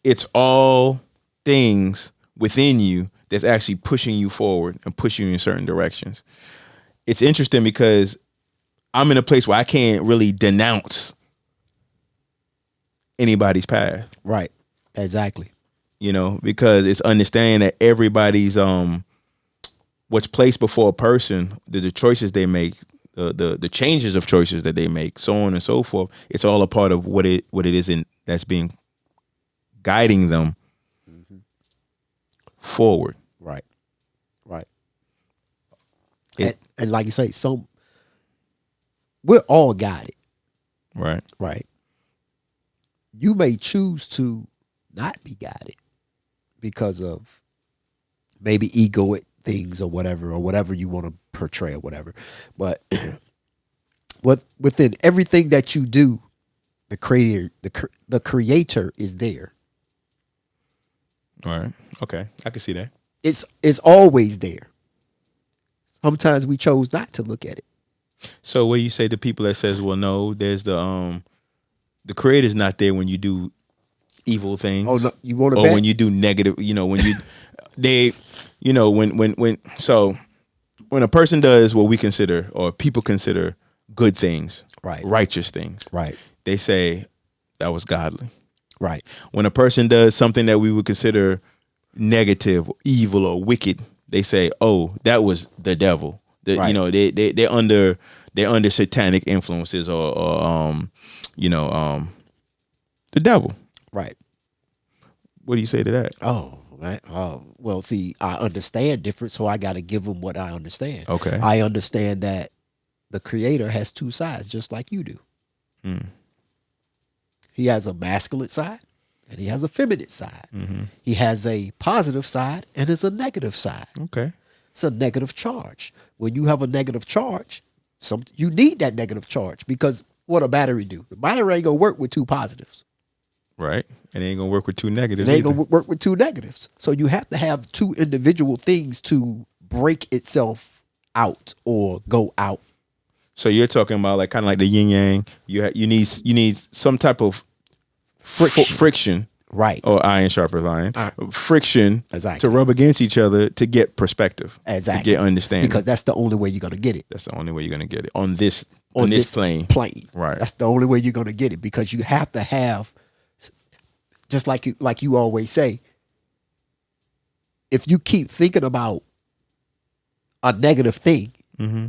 it's all things within you that's actually pushing you forward and pushing you in certain directions. It's interesting because I'm in a place where I can't really denounce anybody's path. Right. Exactly. You know, because it's understanding that everybody's what's placed before a person, the choices they make, the changes of choices that they make, so on and so forth. It's all a part of what it is that's being guiding them forward. Right. Right. It- And like you say, we're all guided. Right. Right. You may choose to not be guided because of maybe egoic things or whatever you want to portray or whatever. But within everything that you do, the creator is there. All right. Okay. I can see that. It's always there. Sometimes we chose not to look at it. So where you say the people that says, well, no, there's the creator's not there when you do evil things. Oh no, you want to or bet? when you do negative, you know, when you they you know, when so when a person does what we consider or people consider good things, Right. righteous things, Right. they say that was godly. Right. When a person does something that we would consider negative, evil, or wicked, they say, "Oh, that was the devil." Right. You know, they're under satanic influences or the devil. Right. What do you say to that? Oh, right. Oh, well, see, I understand different, so I got to give them what I understand. Okay. I understand that the creator has two sides, just like you do. He has a masculine side and he has a feminine side. He has a positive side and it's a negative side. Okay. It's a negative charge. When you have a negative charge, you need that negative charge because what a battery do? The battery ain't gonna work with two positives. Right. And it ain't gonna work with two negatives. It ain't either. gonna work with two negatives. So you have to have two individual things to break itself out or go out. So you're talking about like kind of like the yin yang. You need some type of friction, Right. or iron sharpens iron, friction Exactly. to rub against each other to get perspective, Exactly. to get understanding. Because that's the only way you're gonna get it. That's the only way you're gonna get it on this plane. Right. That's the only way you're gonna get it because you have to have, just like you always say, if you keep thinking about a negative thing,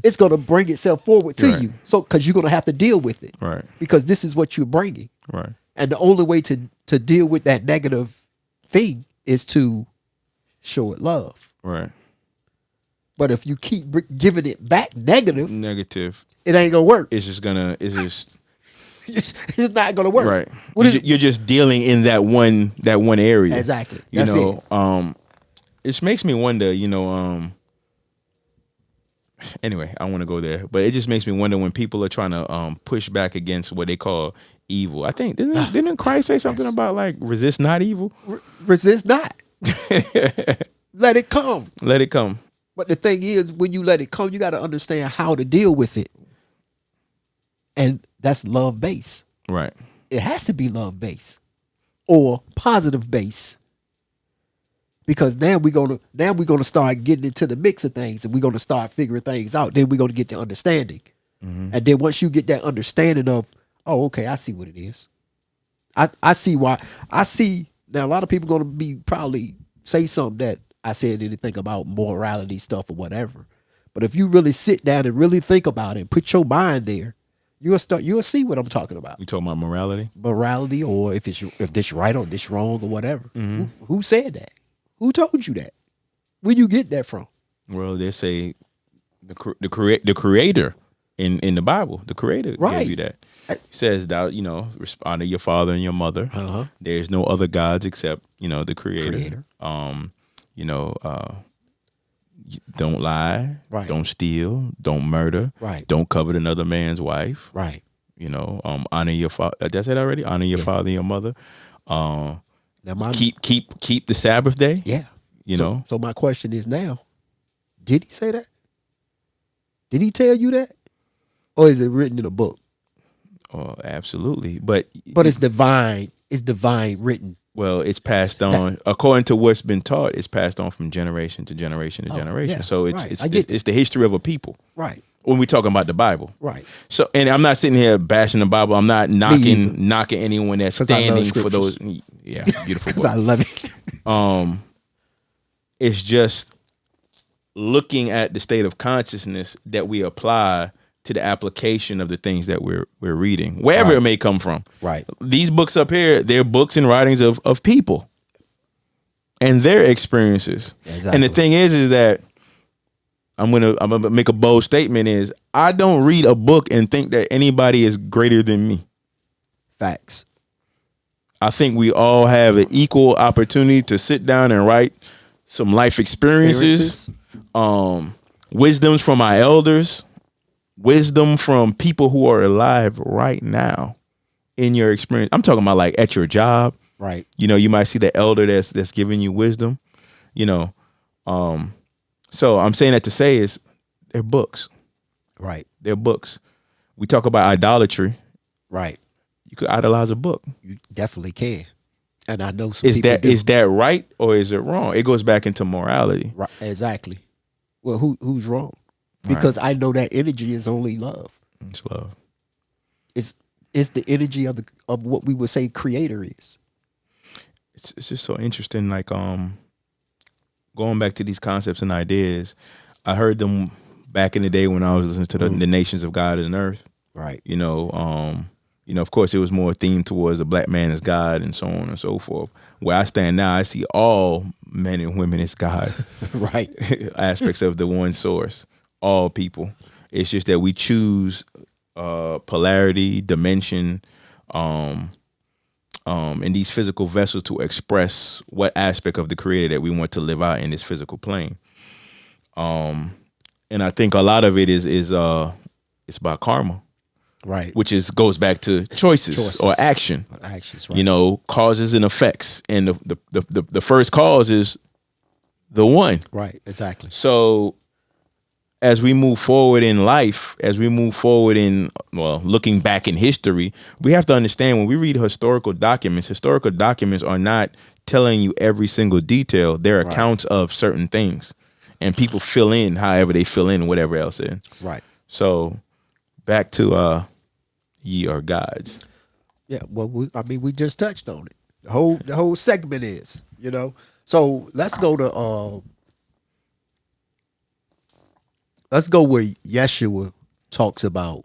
it's gonna bring itself forward to Right. you. So because you're gonna have to deal with it. Right. Because this is what you're bringing. Right. And the only way to deal with that negative thing is to show it love. Right. But if you keep giving it back negative, Negative. it ain't gonna work. It's just It's not gonna work. right. You're just dealing in that one area. Exactly. You That's know, it makes me wonder, anyway, I don't want to go there, but it just makes me wonder when people are trying to push back against what they call evil. I think didn't Christ say something Yes. about like resist not evil? Resist not. Let it come. Let it come. But the thing is, when you let it come, you got to understand how to deal with it. And that's love based. Right. It has to be love based or positive based. Because now we're gonna start getting into the mix of things, and we're gonna start figuring things out. Then we're gonna get the understanding. And then once you get that understanding of, oh, okay, I see what it is. I see why. I see now a lot of people gonna be probably say something that I said anything about morality stuff or whatever. But if you really sit down and really think about it and put your mind there, you'll see what I'm talking about. We talking about morality? Morality, or if this right or this wrong or whatever. Who said that? Who told you that? Where you get that from? Well, they say the creator in the Bible, the creator Right. gave you that. He says that, honor your father and your mother. There's no other gods except, the creator. You know, don't lie. Right. Don't steal. Don't murder. Right. Don't covet another man's wife. Right. Honor your father. That's it already. Honor your father and your mother. Now Keep the Sabbath day. yeah. You know. So my question is now, did he say that? Did he tell you that? Or is it written in a book? Oh, absolutely. But it's divine. It's divine written. Well, it's passed on according to what's been taught. It's passed on from generation to generation to generation. yeah, So right. it's the history of a people. Right. When we talking about the Bible, Right. So, and I'm not sitting here bashing the Bible. I'm not knocking anyone that's 'Cause I love standing for those. scriptures. Yeah, beautiful. Because I love it. It's just looking at the state of consciousness that we apply to the application of the things that we're reading, wherever it may come from. Right. These books up here, they're books and writings of people and their experiences. Exactly. And the thing is that I'm gonna make a bold statement is I don't read a book and think that anybody is greater than me. Facts. I think we all have an equal opportunity to sit down and write some life experiences. Wisdoms from our elders, wisdom from people who are alive right now in your experience. I'm talking about like at your job. Right. You might see the elder that's giving you wisdom, So I'm saying that to say is they're books. Right. They're books. We talk about idolatry. Right. You could idolize a book. You definitely can. And I know some people do. Is that right or is it wrong? It goes back into morality. Right. Exactly. Well, who's wrong? Because I know that energy is only love. It's love. It's the energy of what we would say creator is. It's just so interesting. Like going back to these concepts and ideas, I heard them back in the day when I was listening to the nations of God and earth. Right. Of course, it was more themed towards the black man as God and so on and so forth. Where I stand now, I see all men and women as God. Right. Aspects of the one source, all people. It's just that we choose polarity, dimension, in these physical vessels to express what aspect of the creator that we want to live out in this physical plane. And I think a lot of it is it's about karma. Right. Which goes back to choices or action. Actions, right. Causes and effects. And the first cause is the one. Right, exactly. So as we move forward in life, as we move forward in looking back in history, we have to understand when we read historical documents are not telling you every single detail. They're accounts of certain things. And people fill in however they fill in whatever else in. Right. So back to ye are gods. Yeah, well, we just touched on it. The whole segment is, So let's go to where Yeshua talks about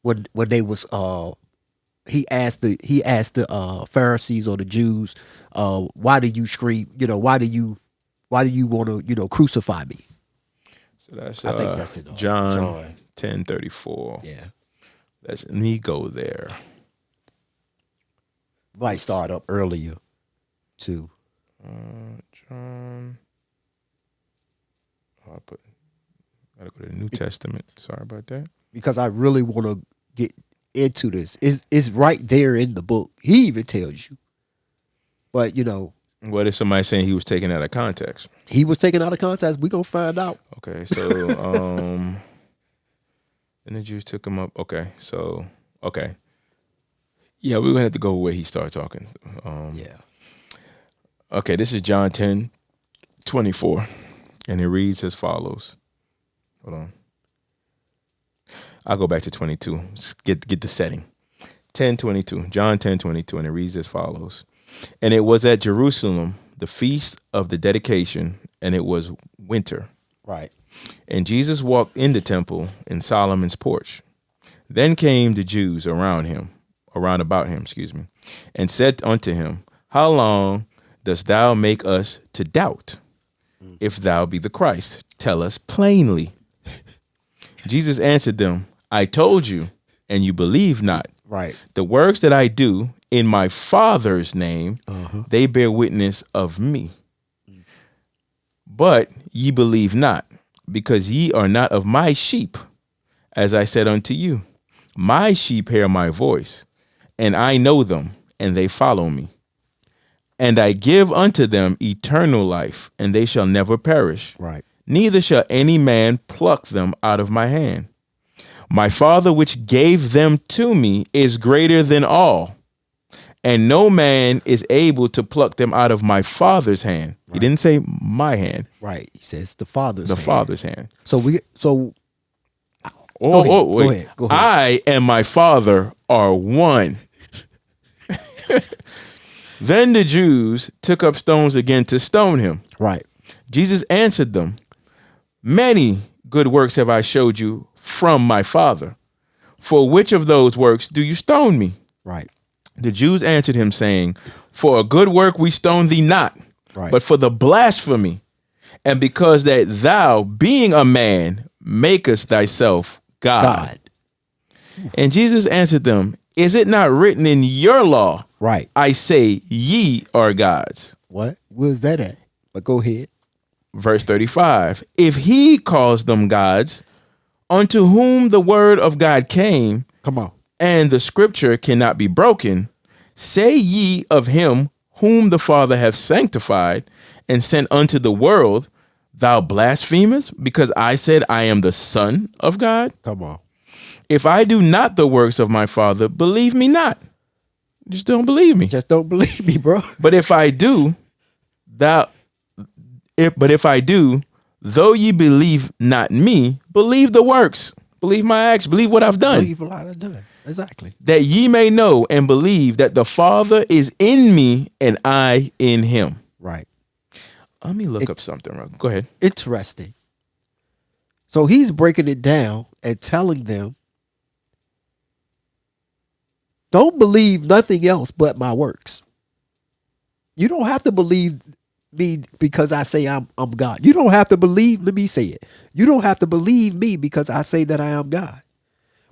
when they was he asked the Pharisees or the Jews, why do you scream? Why do you want to crucify me? So that's I think that's it. John 10:34. Yeah. Let me go there. Might start up earlier too. John. Oh, gotta go to the New Testament. Sorry about that. because I really want to get into this. It's right there in the book. He even tells you. But What if somebody's saying he was taken out of context? he was taken out of context. We gonna find out. Okay, so and the Jews took him up. Okay. Yeah, we're gonna have to go where he started talking. Yeah. Okay, this is John 10:24, and it reads as follows. Hold on. I'll go back to 22. Get the setting. 10:22. John 10:22, and it reads as follows. And it was at Jerusalem, the feast of the dedication, and it was winter. Right. And Jesus walked in the temple in Solomon's porch. Then came the Jews around about him, and said unto him, How long dost thou make us to doubt? If thou be the Christ, tell us plainly. Jesus answered them, I told you, and you believe not. Right. The works that I do in my Father's name, they bear witness of me. But ye believe not, because ye are not of my sheep, as I said unto you. My sheep hear my voice, and I know them, and they follow me. And I give unto them eternal life, and they shall never perish. Right. Neither shall any man pluck them out of my hand. My Father which gave them to me is greater than all, and no man is able to pluck them out of my Father's hand. Right. He didn't say my hand. Right. He says the Father's the hand. Father's hand. Wait. Go ahead. I and my Father are one. Then the Jews took up stones again to stone him. Right. Jesus answered them, Many good works have I showed you from my Father. For which of those works do you stone me? Right. The Jews answered him, saying, For a good work we stone thee not, but for the blasphemy, and because that thou, being a man, makest thyself God. And Jesus answered them, Is it not written in your law? Right. I say, ye are gods. What? Where's that at? But go ahead. Verse 35. If he calls them gods, unto whom the word of God came, come on, and the scripture cannot be broken, say ye of him whom the Father hath sanctified and sent unto the world, thou blasphemest, because I said I am the Son of God? Come on. If I do not the works of my Father, believe me not. Just don't believe me. Just don't believe me, bro. But if I do, if I do, though ye believe not me, believe the works. Believe my acts. Believe what I've done. Believe what I've done. Exactly. That ye may know and believe that the Father is in me and I in him. Right. Let me look up something. Go ahead. Interesting. So he's breaking it down and telling them, don't believe nothing else but my works. You don't have to believe me because I say I'm God. You don't have to believe, let me say it. You don't have to believe me because I say that I am God.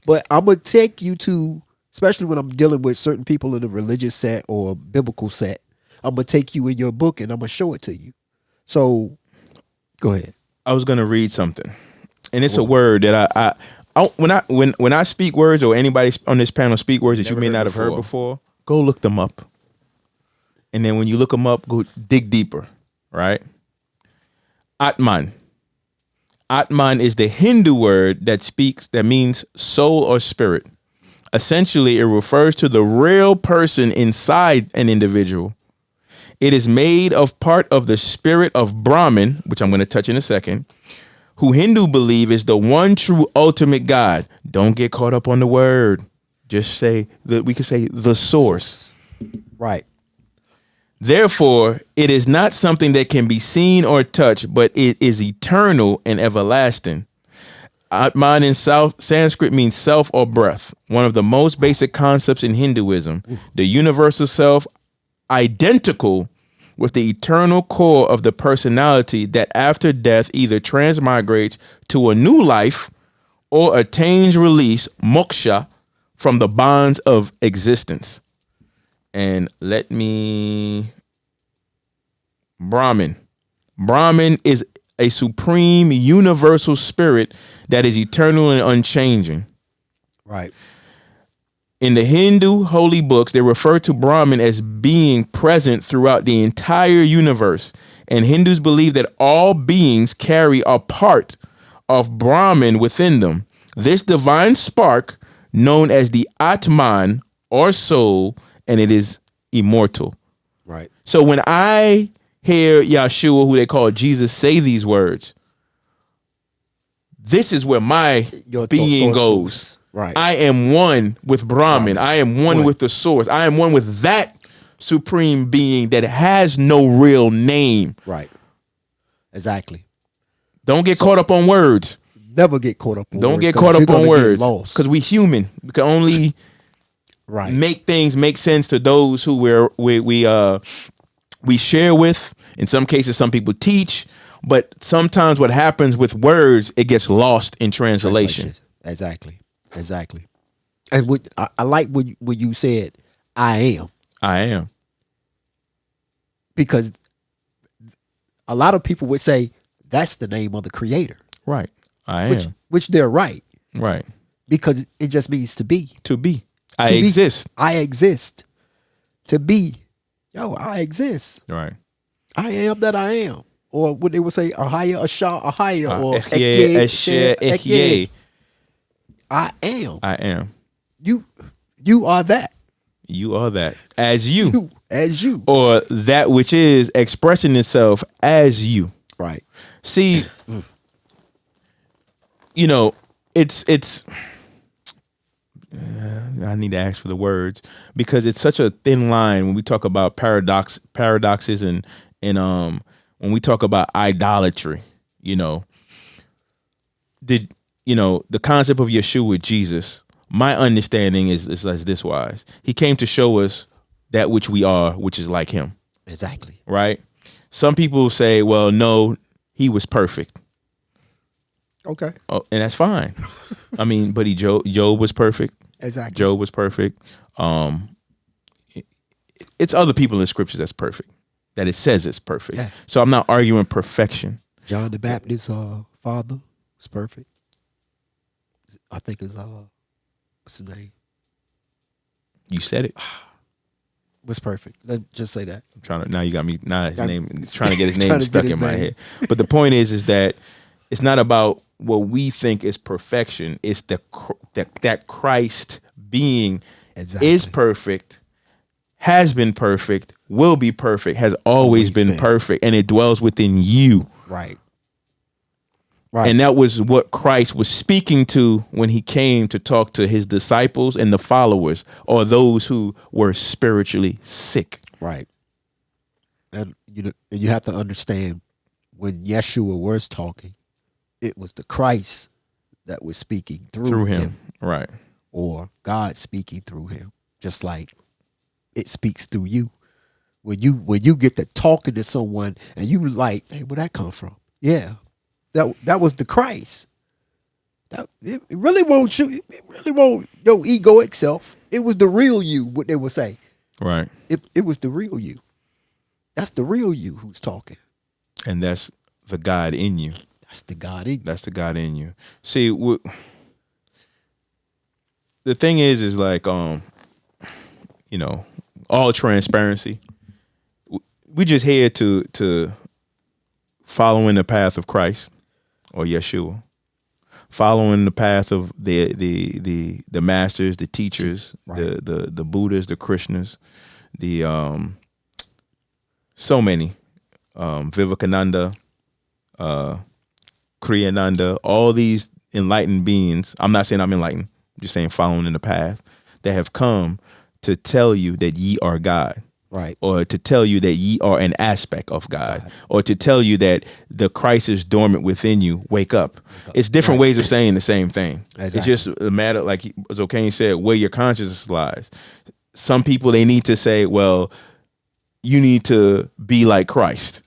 But I'm going to take you to, especially when I'm dealing with certain people in a religious set or a biblical set, I'm going to take you in your book and I'm going to show it to you. So go ahead. I was going to read something. And it's a word that when I speak words, or anybody on this panel speak words that you may not have heard before, go look them up. And then when you look them up, go dig deeper, right? Atman. Atman is the Hindu word that means soul or spirit. Essentially, it refers to the real person inside an individual. It is made of part of the spirit of Brahman, which I'm going to touch in a second, who Hindu believe is the one true ultimate God. Don't get caught up on the word. Just say that we could say the source. Right. Therefore, it is not something that can be seen or touched, but it is eternal and everlasting. Atman in Sanskrit means self or breath, one of the most basic concepts in Hinduism. The universal self, identical with the eternal core of the personality that after death either transmigrates to a new life or attains release, moksha, from the bonds of existence. And let me Brahman. Brahman is a supreme universal spirit that is eternal and unchanging. Right. In the Hindu holy books, they refer to Brahman as being present throughout the entire universe. And Hindus believe that all beings carry a part of Brahman within them. This divine spark, known as the Atman or soul, and it is immortal. Right. So when I hear Yahshua, who they call Jesus, say these words, this is where my Your being thought goes. Right. I am one with Brahman. Brahman. I am one with the source. I am one with that supreme being that has no real name. Right. Exactly. Don't get caught up on words. Never get caught up on Don't words. get 'Cause caught you're up on gonna get words. lost. Because we human. We can only Right. make things make sense to those who we share with. In some cases, some people teach. But sometimes what happens with words, it gets lost in translation. Exactly. Exactly. And what I like when you said, I am. I am. Because a lot of people would say that's the name of the creator. Right. I am. Which they're right. Right. Because it just means to be. To be. I To be. exist. I exist. To be. Yo, I exist. Right. I am that I am. Or what they would say, Ahaya, Asha, Ahaya, or Ekye, Ekye, Eshe, Ekye. Ekye. I am. I am. You are that. You are that. As you. You as you. Or that which is expressing itself as you. Right. See, it's I need to ask for the words because it's such a thin line when we talk about paradoxes and when we talk about idolatry, the concept of Yeshua, Jesus, my understanding is this wise. He came to show us that which we are, which is like him. Exactly. Right? Some people say, well, no, he was perfect. Okay. Oh, and that's fine. I mean, but Job was perfect. Exactly. Job was perfect. It's other people in scripture that's perfect, that it says it's perfect. Yeah. So I'm not arguing perfection. John the Baptist's father was perfect. I think it's what's his name? You said it. Was perfect. Let's just say that. I'm trying to now you got me now his I'm name trying to get his trying name to stuck get his in my name. head. But the point is that it's not about what we think is perfection. It's that Christ being Exactly. is perfect, has been perfect, will be perfect, has always been perfect, and it dwells within you. Right. Right. And that was what Christ was speaking to when he came to talk to his disciples and the followers, or those who were spiritually sick. Right. And you have to understand when Yeshua was talking, it was the Christ that was speaking through him. Right. Or God speaking through him. Just like it speaks through you. When you get to talking to someone and you like, hey, where'd that come from? Yeah. That was the Christ. It really won't you. It really won't your egoic self. It was the real you. What they would say. Right. It was the real you. That's the real you who's talking. And that's the God in you. That's the God in you. That's the God in you. See, the thing is like, all transparency. We just here to following the path of Christ or Yeshua, following the path of the masters, the teachers, Right. the Buddhas, the Krishnas, the so many, Vivekananda, Kriyananda, all these enlightened beings. I'm not saying I'm enlightened. I'm just saying following in the path that have come to tell you that ye are God. Right. Or to tell you that ye are an aspect of God. Or to tell you that the Christ is dormant within you. Wake up. It's different ways of saying the same thing. Exactly. It's just a matter, like as O'Kane said, where your consciousness lies. Some people, they need to say, well, you need to be like Christ.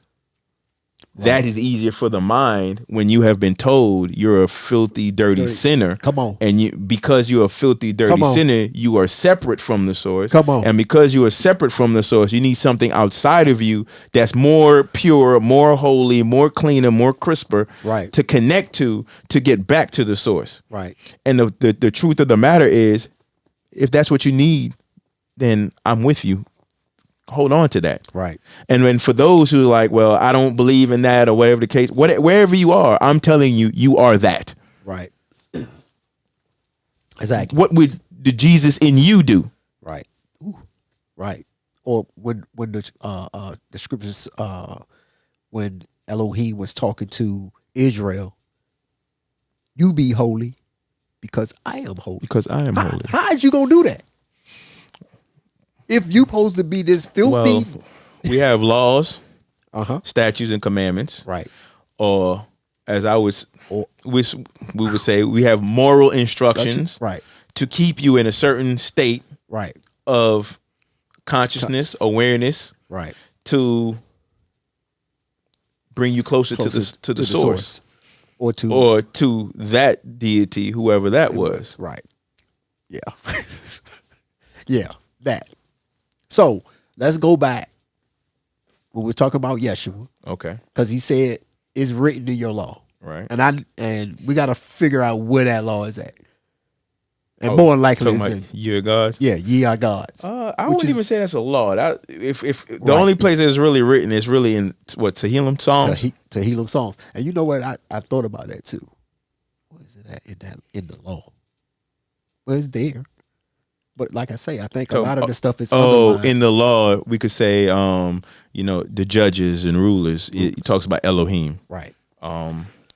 That is easier for the mind when you have been told you're a filthy, dirty Dirty. sinner. Come on. And you, because you're a filthy, dirty Come on. sinner, you are separate from the source. Come on. And because you are separate from the source, you need something outside of you that's more pure, more holy, more cleaner, more crisper, Right. to connect to get back to the source. Right. And the truth of the matter is, if that's what you need, then I'm with you. Hold on to that. Right. And then for those who are like, well, I don't believe in that, or whatever the case, wherever you are, I'm telling you, you are that. Right. Exactly. What would the Jesus in you do? Right. Ooh. Right. Or when the scriptures when Elohim was talking to Israel, you be holy because I am holy. Because I am holy. How is you gonna do that? If you supposed to be this filthy, Well, we have laws, uh-huh. statutes, and commandments. Right. Or as I was, Or we would say, we have moral instructions, right. to keep you in a certain state Right. of consciousness, awareness, Right. to bring you closer to the source. Or to Or to that deity, whoever that was. Right. Yeah. Yeah. That. So let's go back when we're talking about Yeshua, Okay. because he said it's written in your law, Right. and we got to figure out where that law is at, and Oh, more than likely talking it's about in, your gods. yeah, ye are gods. I which wouldn't even is say that's a law. That if the Right. only place that is really written is really in what, Tehillim Psalms. to heal them songs. And you know what? I thought about that too. Where is it at in the law? Well, it's there. But like I say, I think a lot of the stuff is underlined. In the law, we could say, the judges and rulers. It talks about Elohim, Right.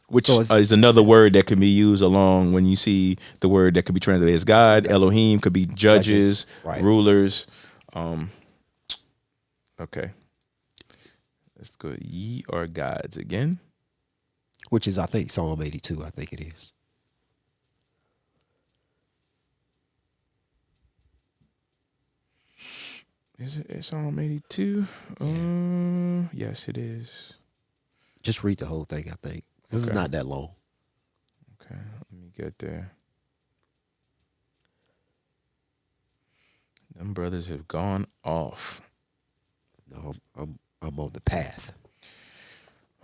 which So is another word that can be used along when you see the word that could be translated as God. Elohim could be judges, Right. rulers. Okay, let's go. Ye are gods again. Which is, I think, Psalm 82. I think it is. Is it? It's Psalm 82. Yes, it is. Just read the whole thing, I think. This is not that long. Okay, let me get there. Them brothers have gone off. No, I'm on the path.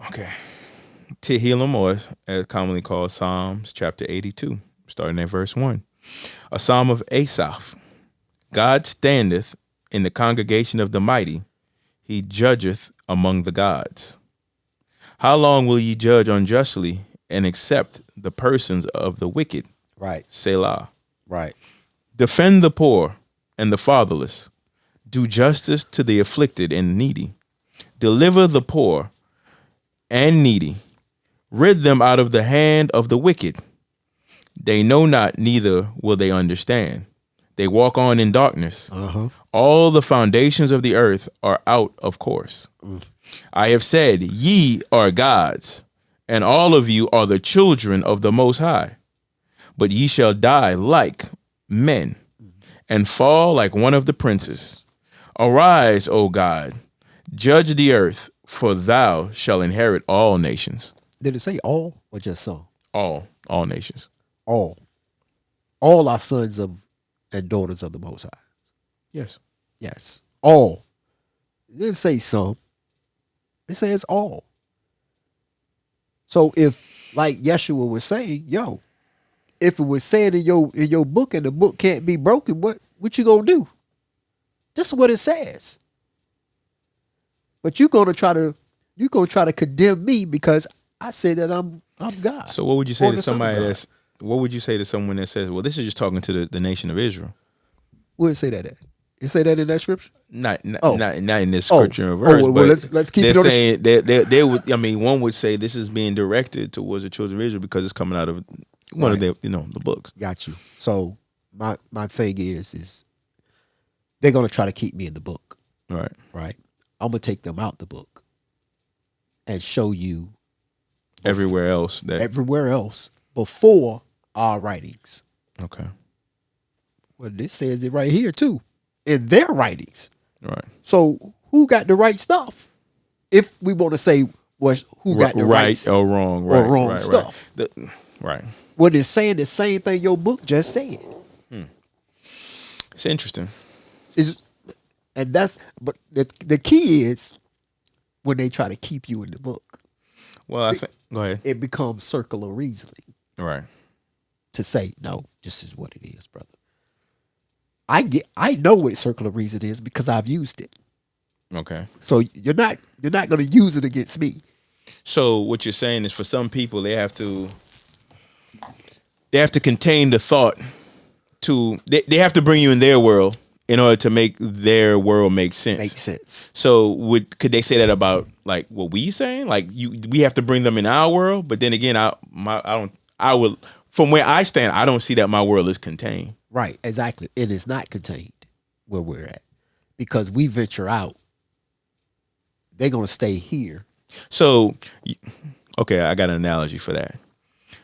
Okay. Tehillim, or as commonly called Psalms, chapter 82, starting at verse 1. A psalm of Asaph. God standeth in the congregation of the mighty. He judgeth among the gods. How long will ye judge unjustly and accept the persons of the wicked? Right. Selah. Right. Defend the poor and the fatherless. Do justice to the afflicted and needy. Deliver the poor and needy. Rid them out of the hand of the wicked. They know not, neither will they understand. They walk on in darkness. Uh-huh. All the foundations of the earth are out of course. I have said, ye are gods, and all of you are the children of the Most High. But ye shall die like men, and fall like one of the princes. Arise, O God, judge the earth, for thou shalt inherit all nations. Did it say all or just some? All nations. All. All are sons of and daughters of the Most High. Yes. Yes. All. It didn't say some. It says all. So if, like Yeshua was saying, if it was said in your book and the book can't be broken, what you gonna do? This is what it says. But you're gonna try to condemn me because I say that I'm God. So what would you say Or to the Son of somebody God. what would you say to someone that says, well, this is just talking to the nation of Israel? Where it say that at? It say that in that scripture? Not Oh. not in this scripture and verse. well, but let's keep they're it on the saying they would. I mean, one would say this is being directed towards the children of Israel because it's coming out of one of their the books. Got you. So my thing is they're gonna try to keep me in the book, Right. right? I'm gonna take them out the book and show you Everywhere else that everywhere else before our writings. okay. Well, this says it right here too, in their writings. Right. So who got the right stuff? If we want to say was who got the Right rights or wrong, or right, wrong right, right. stuff. Right. When it's saying the same thing your book just said. It's interesting. Is and that's but the key is when they try to keep you in the book, Well, I think. Go ahead. it becomes circular reasoning Right. to say, no, this is what it is, brother. I know what circular reason is because I've used it. Okay. So you're not gonna use it against me. So what you're saying is, for some people, they have to contain the thought they have to bring you in their world in order to make their world make sense. Makes sense. So could they say that about like what we saying? Like we have to bring them in our world, but then again, I would, from where I stand, I don't see that my world is contained. Right, exactly. It is not contained where we're at. Because we venture out, they're gonna stay here. So, okay, I got an analogy for that.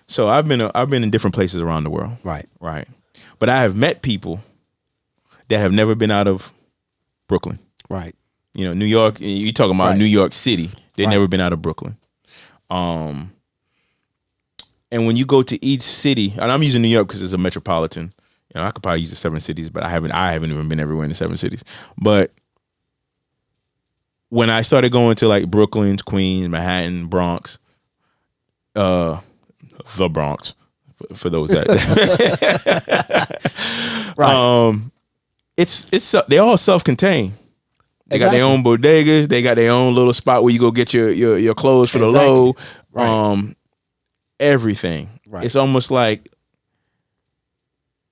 So I've been in different places around the world. Right. Right. But I have met people that have never been out of Brooklyn. Right. You know, New York, you talking about Right. New York City. They've Right. never been out of Brooklyn. And when you go to each city, and I'm using New York because it's a metropolitan. You know, I could probably use the 7 cities, but I haven't even been everywhere in the 7 cities. But when I started going to like Brooklyn, Queens, Manhattan, Bronx, the Bronx, for those that Right. it's they're all self-contained. They got their Exactly. own bodegas. They got their own little spot where you go get your clothes for the Exactly. low. Right. Everything. Right. It's almost like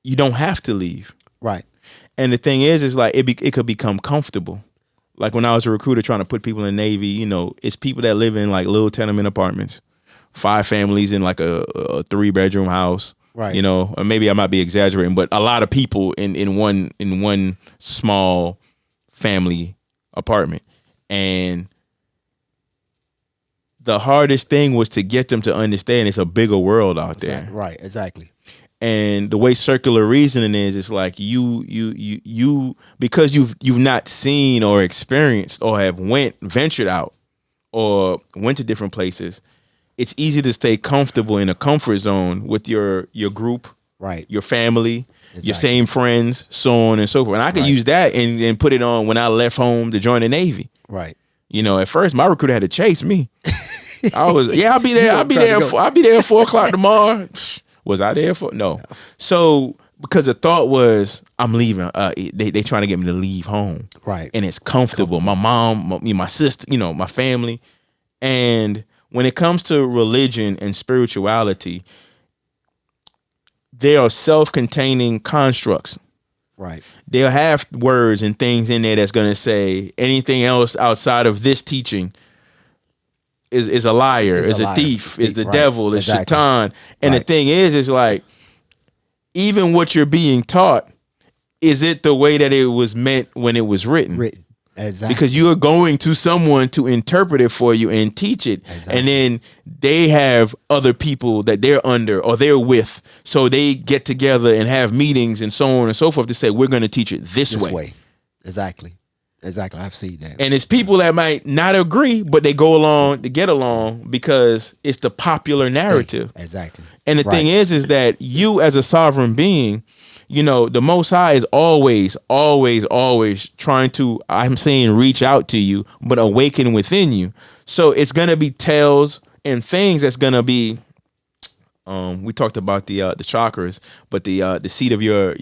you don't have to leave. Right. And the thing is like it could become comfortable. Like when I was a recruiter trying to put people in the Navy, you know, it's people that live in like little tenement apartments, 5 families in like a 3-bedroom house. Right. You know, or maybe I might be exaggerating, but a lot of people in one small family apartment. And the hardest thing was to get them to understand it's a bigger world out there. Exactly. Right. Exactly. And the way circular reasoning is, it's like you because you've not seen or experienced or have ventured out or went to different places. It's easy to stay comfortable in a comfort zone with your group, Right. your family, your Exactly. same friends, so on and so forth. And I could Right. use that and put it on when I left home to join the Navy. Right. You know, at first my recruiter had to chase me. I'll be there. You I'll be trying there. to go. I'll be there at 4 o'clock tomorrow. Was I there for? No. So because the thought was I'm leaving. They trying to get me to leave home. Right. And it's comfortable. My mom, my sister, you know, my family. And when it comes to religion and spirituality, they are self-containing constructs. Right. They'll have words and things in there that's going to say anything else outside of this teaching is a liar, is a liar. thief, is the Right. devil, is Exactly. Shaitan. And the Right. thing is like, even what you're being taught, is it the way that it was meant when it was written? Written. Exactly. Because you are going to someone to interpret it for you and teach it. Exactly. And then they have other people that they're under or they're with. So they get together and have meetings and so on and so forth to say, we're going to teach it this way. Exactly. Exactly. I've seen that. And it's people that might not agree, but they go along to get along because it's the popular narrative. Exactly. And the Right. thing is that you as a sovereign being, you know, the Most High is always, always, always trying to, I'm saying, reach out to you, but awaken within you. So it's going to be tales and things that's going to be, we talked about the chakras, but the seat of your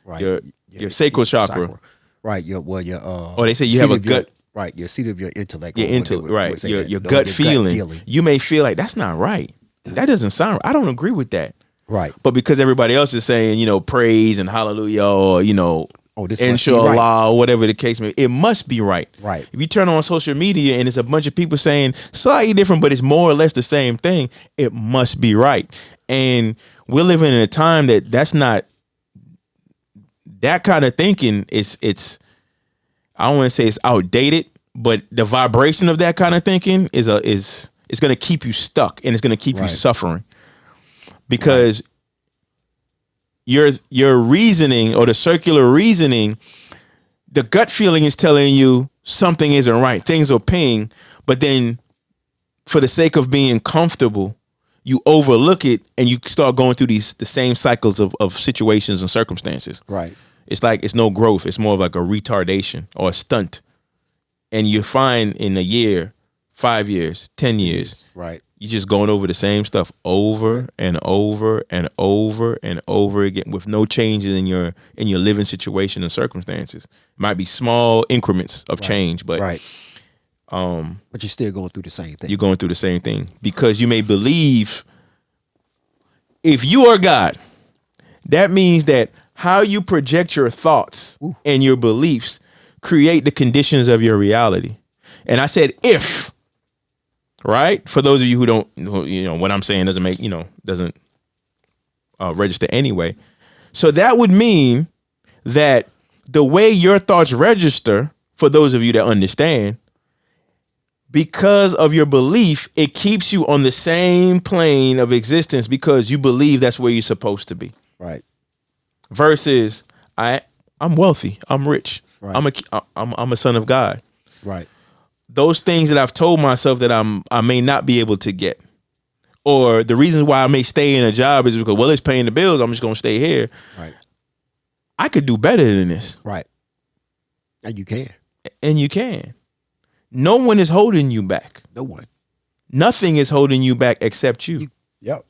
Right. your sacral chakra. Right. Your Or they say you seat have a of your- gut. Right. Your seat of your intellect. Your or what they intellect, would right? say Your that. your No, gut feeling. You may feel like that's not right. That doesn't sound. I don't agree with that. Right. But because everybody else is saying, you know, praise and hallelujah, or you know, Oh, this must be inshallah, right. or whatever the case may be, it must be right. Right. If you turn on social media and it's a bunch of people saying slightly different, but it's more or less the same thing, it must be right. And we're living in a time that's not that kind of thinking. It's I don't want to say it's outdated, but the vibration of that kind of thinking is it's going to keep you stuck and it's going to keep you Right. suffering because your reasoning or the circular reasoning, the gut feeling is telling you something isn't right. Things are ping, but then for the sake of being comfortable, you overlook it and you start going through the same cycles of situations and circumstances. Right. It's like it's no growth. It's more of like a retardation or a stunt. And you find in a year, 5 years, 10 years, Right. you're just going over the same stuff over and over and over and over again with no changes in your living situation and circumstances. Might be small increments of change, but Right. But you're still going through the same thing. you're going through the same thing because you may believe if you are God, that means that how you project your thoughts and your beliefs create the conditions of your reality. And I said, if, right? For those of you who don't, what I'm saying doesn't make, doesn't register anyway. So that would mean that the way your thoughts register, for those of you that understand, because of your belief, it keeps you on the same plane of existence because you believe that's where you're supposed to be. Right. Versus I'm wealthy, I'm rich, Right. I'm a son of God. Right. Those things that I've told myself that I may not be able to get, or the reasons why I may stay in a job is because, well, it's paying the bills, I'm just gonna stay here. Right. I could do better than this. Right. And you can. And you can. No one is holding you back. No one. Nothing is holding you back except you. Yep.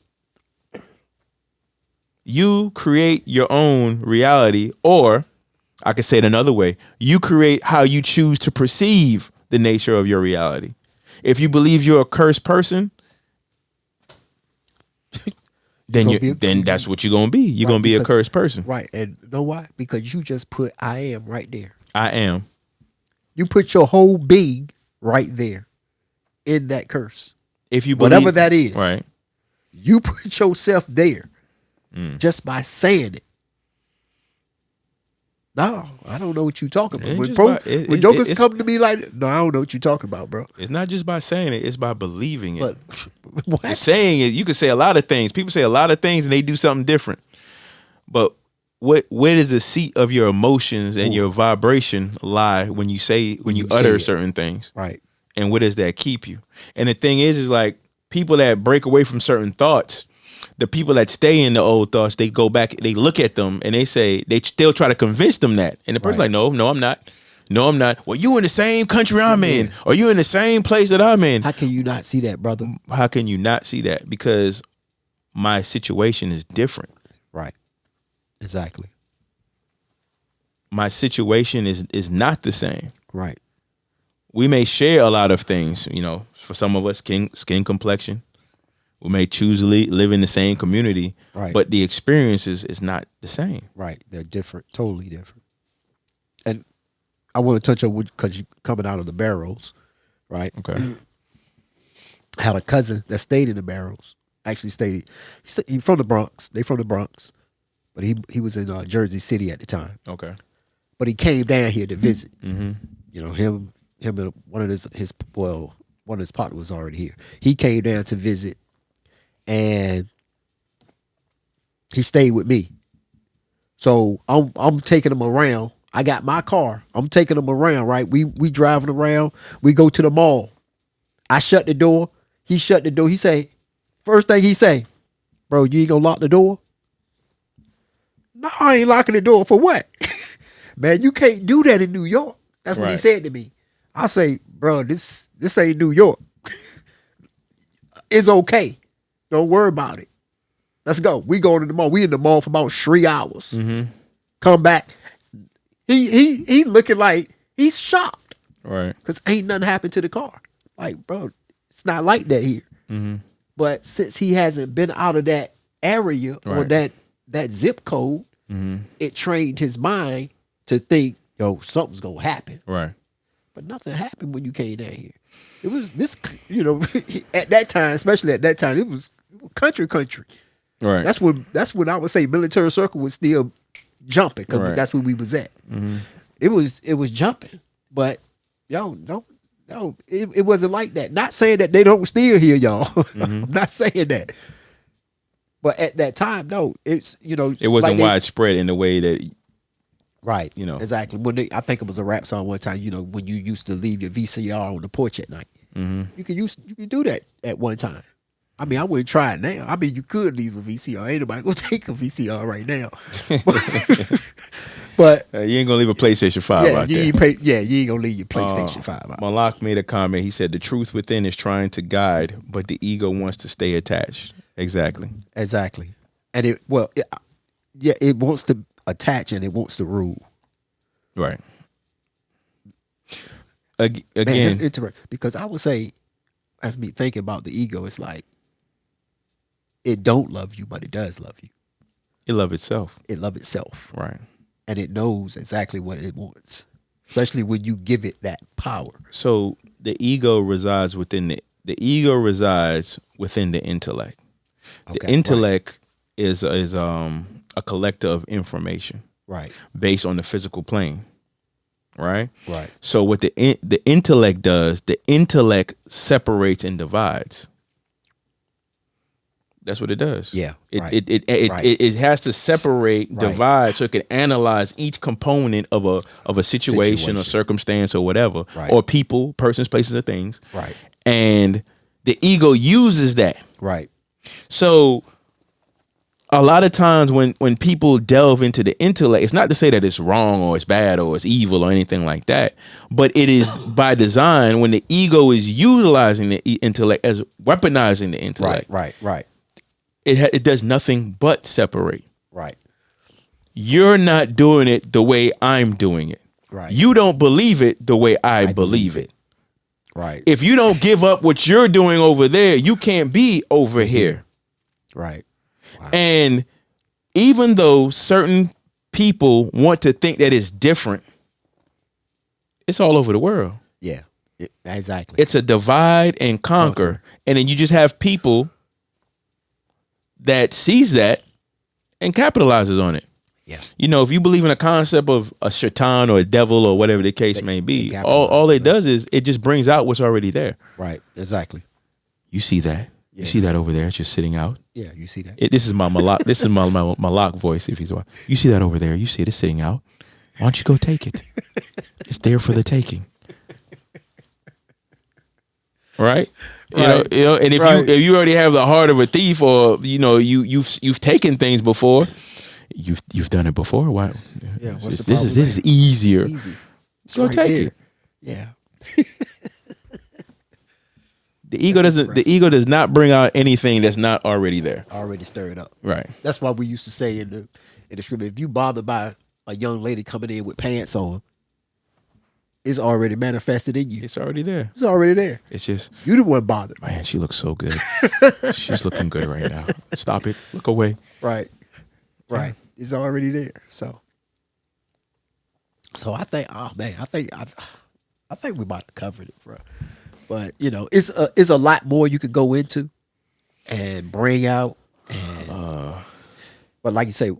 You create your own reality, or I could say it another way. You create how you choose to perceive the nature of your reality. If you believe you're a cursed person, then that's what you're gonna be. You're gonna be a cursed person. Right. And you know why? Because you just put I am right there. I am. You put your whole being right there in that curse. If you believe, whatever that is, right? You put yourself there just by saying it. No, I don't know what you're talking about. When jokers come to me like, no, I don't know what you're talking about, bro. It's not just by saying it; it's by believing it. But what? Saying it, you could say a lot of things. People say a lot of things and they do something different. But where does the seat of your emotions and your vibration lie when you utter certain things? Right. And where does that keep you? And the thing is like people that break away from certain thoughts, the people that stay in the old thoughts, they go back, they look at them and they still try to convince them that. And the person's like, no, I'm not. No, I'm not. Well, you in the same country I'm in, or you in the same place that I'm in. How can you not see that, brother? How can you not see that? Because my situation is different. Right. Exactly. My situation is not the same. Right. We may share a lot of things, for some of us, skin complexion. We may choose to live in the same community, right, but the experiences is not the same. Right. They're different, totally different. And I want to touch on because you're coming out of the barrels, right? Okay. I had a cousin that stayed in the barrels. Actually he's from the Bronx. They from the Bronx. But he was in Jersey City at the time. Okay. But he came down here to visit. Mm-hmm. Him and one of his partners was already here. He came down to visit, and he stayed with me. So I'm taking him around. I got my car. I'm taking him around. Right. We driving around. We go to the mall. I shut the door. He shut the door. He say, first thing he say, bro, you ain't gonna lock the door? No, I ain't locking the door. For what? Man, you can't do that in New York. That's what he said to me. I say, bro, this ain't New York. It's okay. Don't worry about it. Let's go. We going to the mall. We in the mall for about 3 hours. Mm-hmm. Come back. He looking like he's shocked. Right. Because ain't nothing happened to the car. Like, bro, it's not like that here. Mm-hmm. But since he hasn't been out of that area or that zip code, it trained his mind to think, yo, something's going to happen. Right. But nothing happened when you came down here. It was this, at that time, especially at that time, it was country. Right. That's when I would say military circle was still jumping because that's where we was at. Mm-hmm. It was jumping, but no, it wasn't like that. Not saying that they don't steal here, y'all. Mm-hmm. I'm not saying that. But at that time, no, it's it wasn't like widespread in the way that. Right. Exactly. I think it was a rap song one time, when you used to leave your VCR on the porch at night. You can do that at one time. I mean, I wouldn't try it now. I mean, you could leave a VCR. Ain't nobody gonna take a VCR right now. But You ain't gonna leave a PlayStation 5 yeah, out there. you ain't gonna leave your PlayStation 5 out. Malak made a comment. He said the truth within is trying to guide, but the ego wants to stay attached. Exactly. Exactly. And it wants to attach and it wants to rule. Right. Man, Again, that's interesting because I would say, as me thinking about the ego, it's like it don't love you, but it does love you. it love itself. It love itself, Right. and it knows exactly what it wants, especially when you give it that power. So the ego resides within the ego resides within the intellect. The Okay, intellect is a collector of information Right, based on the physical plane. Right. right, So what the intellect does, the intellect separates and divides. That's what it does. Yeah, It right, right. it has to separate, Right. divide, so it can analyze each component of a situation or circumstance or whatever, Right. or people, persons, places, or things. Right. And the ego uses that. right, So a lot of times when people delve into the intellect, it's not to say that it's wrong or it's bad or it's evil or anything like that, but it is by design when the ego is utilizing the intellect as weaponizing the intellect. right, It does nothing but separate. right, You're not doing it the way I'm doing it. Right. You don't believe it the way I believe it. right, If you don't give up what you're doing over there, you can't be over here. right, And even though certain people want to think that it's different, it's all over the world. yeah, exactly. It's a divide and conquer. And then you just have people that sees that and capitalizes on it. Yeah, You know, if you believe in a concept of a shaitan or a devil or whatever the case may be, all it does is it just brings out what's already there. right, exactly. You see that? You Yeah. see that over there? It's just sitting out. Yeah, you see that. This is my Malak. This is my Malak voice. If he's one, you see that over there. You see it. It's sitting out. Why don't you go take it? It's there for the taking. Right. You know. And if you already have the heart of a thief, or you've taken things before, you've done it before. Why? Yeah, what's the This problem is easier. It's easy. It's Go right take there. it. Yeah, The ego doesn't. The ego does not bring out anything that's not already there. already stirred up. Right. That's why we used to say in the scripture, if you bothered by a young lady coming in with pants on, it's already manifested in you. It's already there. It's already there. It's just, You the one bothered. man, she looks so good. She's looking good right now. Stop it. Look away. Right. Right. It's already there. So I think, oh man, I think we about to cover it, bro. But it's a lot more you could go into and bring out. And, but like you say,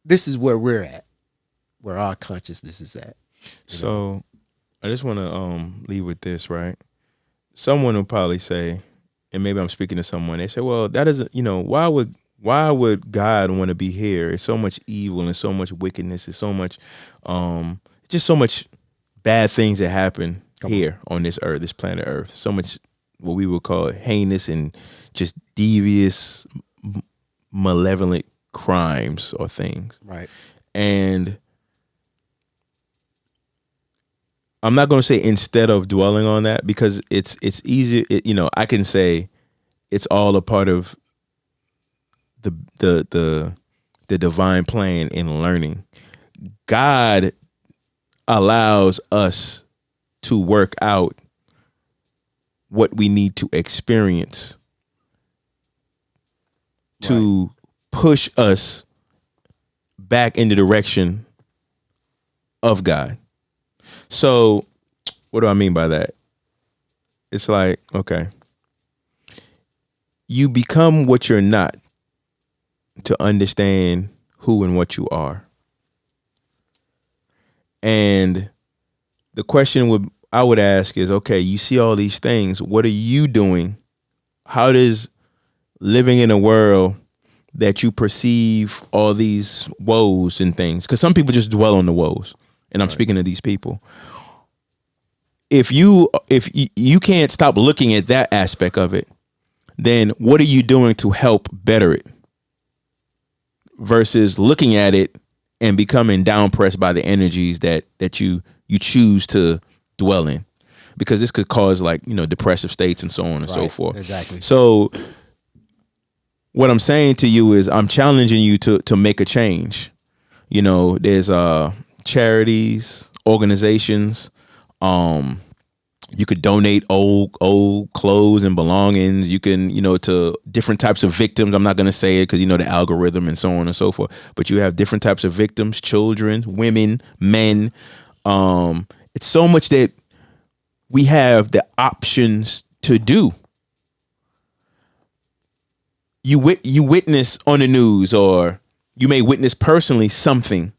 this is where we're at, where our consciousness is at. So I just want to leave with this, right? Someone will probably say, and maybe I'm speaking to someone, they say, well, that isn't, why would God want to be here? It's so much evil and so much wickedness. It's so much, just so much bad things that happen here on this earth, this planet Earth. So much what we would call heinous and just devious, malevolent crimes or things. Right. And I'm not going to say instead of dwelling on that, because it's easier. I can say it's all a part of the divine plan in learning. God allows us to work out what we need to experience to push us back in the direction of God. So what do I mean by that? It's like, okay, you become what you're not to understand who and what you are. And the question I would ask is, okay, you see all these things. What are you doing? How does living in a world that you perceive all these woes and things? Because some people just dwell on the woes. And I'm speaking to these people. if you can't stop looking at that aspect of it, then what are you doing to help better it versus looking at it and becoming downpressed by the energies that you choose to dwell in, because this could cause, like, depressive states and so on and so Right. forth. Exactly. So what I'm saying to you is I'm challenging you to make a change. There's charities, organizations. You could donate old clothes and belongings. You can, to different types of victims. I'm not going to say it because the algorithm and so on and so forth. But you have different types of victims: children, women, men. It's so much that we have the options to do. You witness on the news, or you may witness personally something.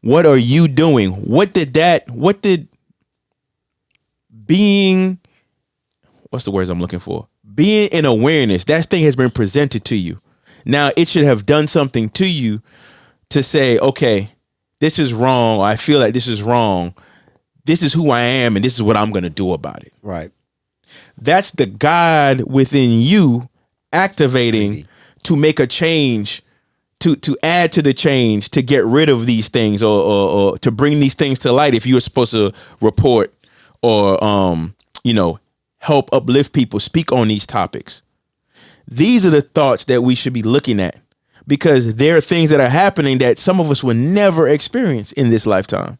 What are you doing? What did being, what's the words I'm looking for? Being in awareness, that thing has been presented to you. Now it should have done something to you to say, okay, this is wrong, or I feel like this is wrong. This is who I am, and this is what I'm going to do about it. Right. That's the God within you activating Maybe. to make a change, to add to the change, to get rid of these things, or to bring these things to light if you are supposed to report or help uplift people, speak on these topics. These are the thoughts that we should be looking at, because there are things that are happening that some of us will never experience in this lifetime.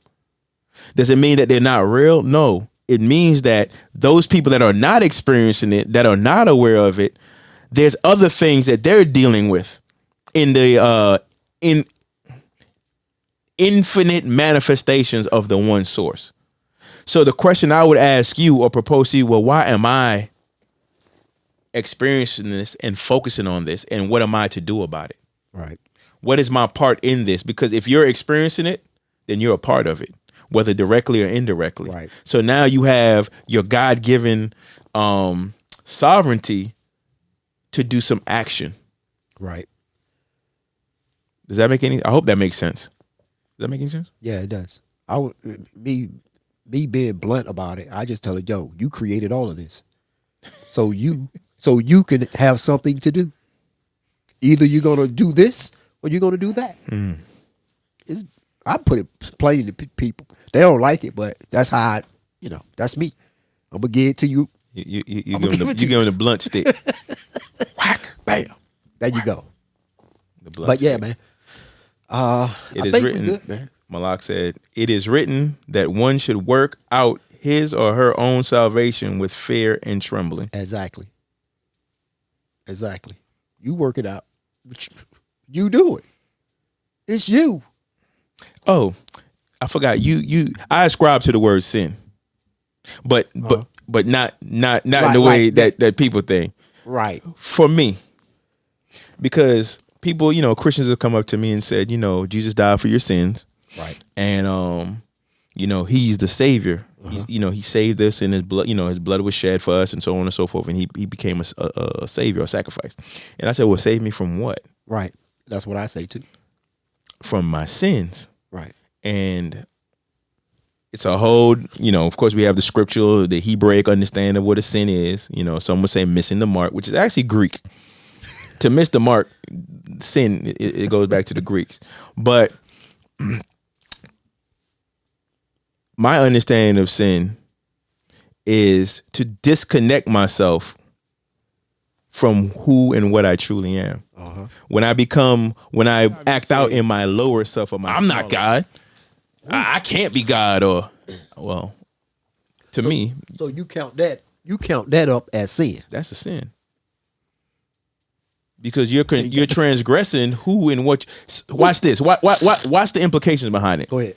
Does it mean that they're not real? No. It means that those people that are not experiencing it, that are not aware of it, there's other things that they're dealing with in the in infinite manifestations of the one source. So the question I would ask you or propose to you, well, why am I experiencing this and focusing on this, and what am I to do about it? Right. What is my part in this? Because if you're experiencing it, then you're a part of it, whether directly or indirectly. Right. So now you have your God-given sovereignty to do some action. Right. Does that make any? I hope that makes sense. Does that make any sense? Yeah, it does. I would me being blunt about it. I just tell it, yo, you created all of this, so you can have something to do. Either you're gonna do this or you're gonna do that. It's, I put it plain to people. They don't like it, but that's how that's me. I'm gonna give it to you. You I'm give gonna him give it to you give him the blunt stick. Whack, bam. There you go. The blunt But yeah, stick. man. It I is think written. we good, man. Malak said, "It is written that one should work out his or her own salvation with fear and trembling." Exactly. You work it out. You do it. It's you. Oh, I forgot. I ascribe to the word sin, but not in the way that people think. Right. For me, because people, Christians have come up to me and said, Jesus died for your sins, Right. and he's the savior. He saved us, in his blood. His blood was shed for us, and so on and so forth. And he became a savior, a sacrifice. And I said, well, save me from what? Right. That's what I say too. From my sins. Right. And it's a whole, of course we have the scriptural, the Hebraic understanding of what a sin is. Some would say missing the mark, which is actually Greek. To miss the mark, sin, it goes back to the Greeks. But my understanding of sin is to disconnect myself from who and what I truly am. When I act out in my lower self, I'm not God. I can't be God, or, well, to me, So you count that up as sin. that's a sin. Because you're transgressing who and what. Watch this. Watch the implications behind it. Go ahead.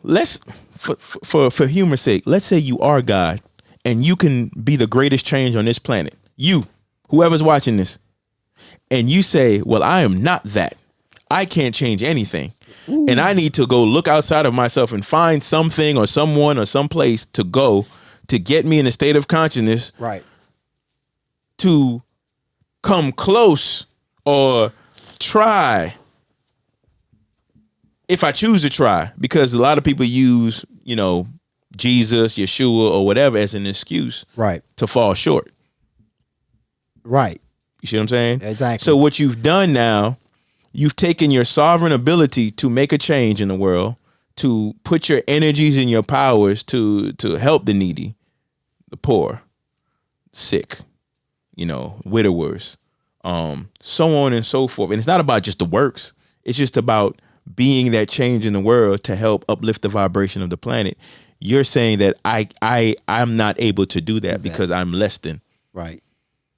Let's, for humor's sake, let's say you are God and you can be the greatest change on this planet. You, whoever's watching this, and you say, well, I am not that. I can't change anything. Ooh. And I need to go look outside of myself and find something or someone or some place to go to get me in a state of consciousness. Right. To come close or try, if I choose to try, because a lot of people use, Jesus, Yeshua, or whatever as an excuse Right. to fall short. Right. You see what I'm saying? So Exactly. what you've done now, you've taken your sovereign ability to make a change in the world, to put your energies and your powers to help the needy, the poor, sick, widowers, so on and so forth. And it's not about just the works. It's just about being that change in the world to help uplift the vibration of the planet. You're saying that I'm not able to do that that. because I'm less than. Right.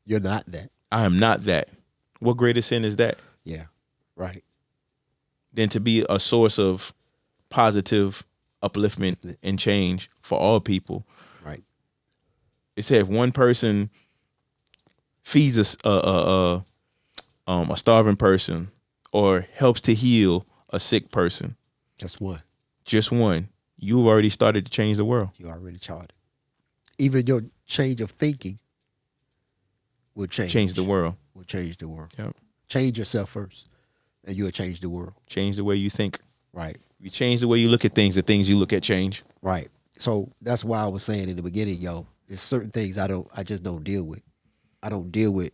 You're not that. I am not that. What greater sin is that Yeah. Right. than to be a source of positive upliftment and change for all people? Right. It said if one person feeds a starving person or helps to heal a sick person, Just one. just one, you've already started to change the world. You already charted. Even your change of thinking will Change the world. Will change the world. Yep. Change yourself first, and you'll change the world. Change the way you think. Right. You change the way you look at things, the things you look at change. Right. So that's why I was saying in the beginning, yo, there's certain things I just don't deal with. I don't deal with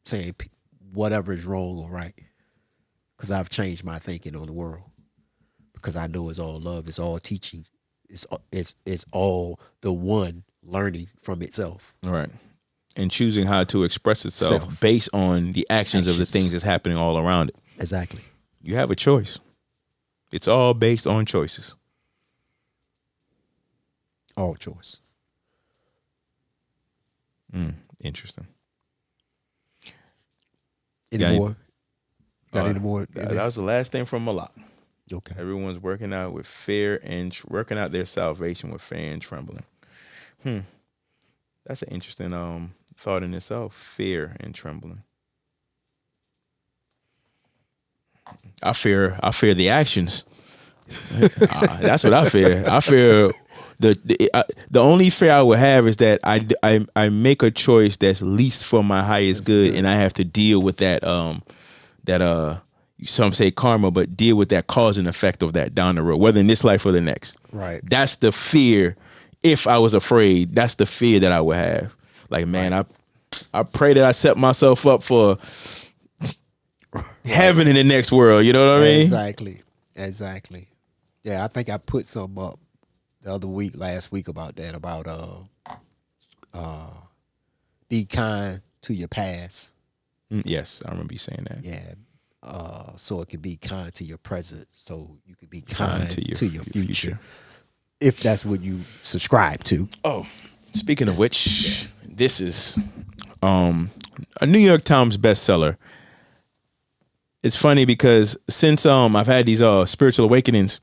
saying whatever is wrong or right, because I've changed my thinking on the world. Because I know it's all love, it's all teaching, it's all the one learning from itself. All right. And choosing how to express itself based on the actions of the things that's happening all around it. Exactly. You have a choice. It's all based on choices. All choice. Interesting. Any more? Got any more? That was the last thing from Malak. Okay. Everyone's working out with fear and working out their salvation with fear and trembling. That's an interesting thought in itself. Fear and trembling. I fear the actions. That's what I fear. I fear the only fear I would have is that I make a choice that's least for my highest good, and I have to deal with that some say karma, but deal with that cause and effect of that down the road, whether in this life or the next. Right. That's the fear. If I was afraid, that's the fear that I would have. Like, man, I pray that I set myself up for heaven in the next world. You know what I mean? Exactly. Yeah, I think I put some up the other week, last week, about that, about be kind to your past. Yes, I remember you saying that. Yeah. So it can be kind to your present, so you can be kind to your future, if that's what you subscribe to. Oh, speaking of which, this is a New York Times bestseller. It's funny because since I've had these spiritual awakenings,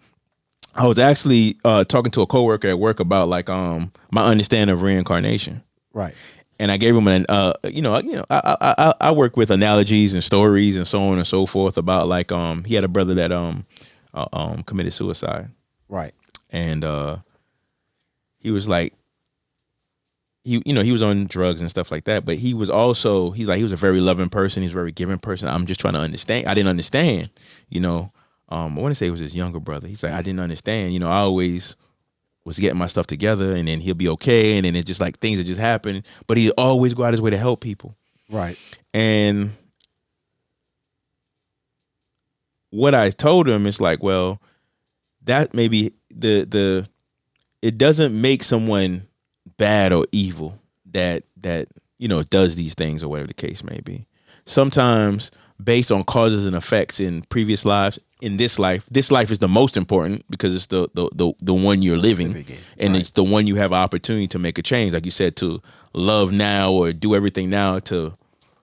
I was actually talking to a coworker at work about like my understanding of reincarnation. Right. And I gave him I work with analogies and stories and so on and so forth about like he had a brother that committed suicide. Right. And he was like he was on drugs and stuff like that, but he was also he was a very loving person, he's a very giving person. I'm just trying to understand. I didn't understand, I want to say it was his younger brother. He's like, I didn't understand, I always was getting my stuff together, and then he'll be okay, and then it's just like things that just happen. But he always go out his way to help people. Right. And what I told him is like, well, that maybe the it doesn't make someone bad or evil that does these things or whatever the case may be. Sometimes based on causes and effects in previous lives, in this life is the most important because it's the one you're living and right. It's the one you have an opportunity to make a change, like you said, to love now or do everything now to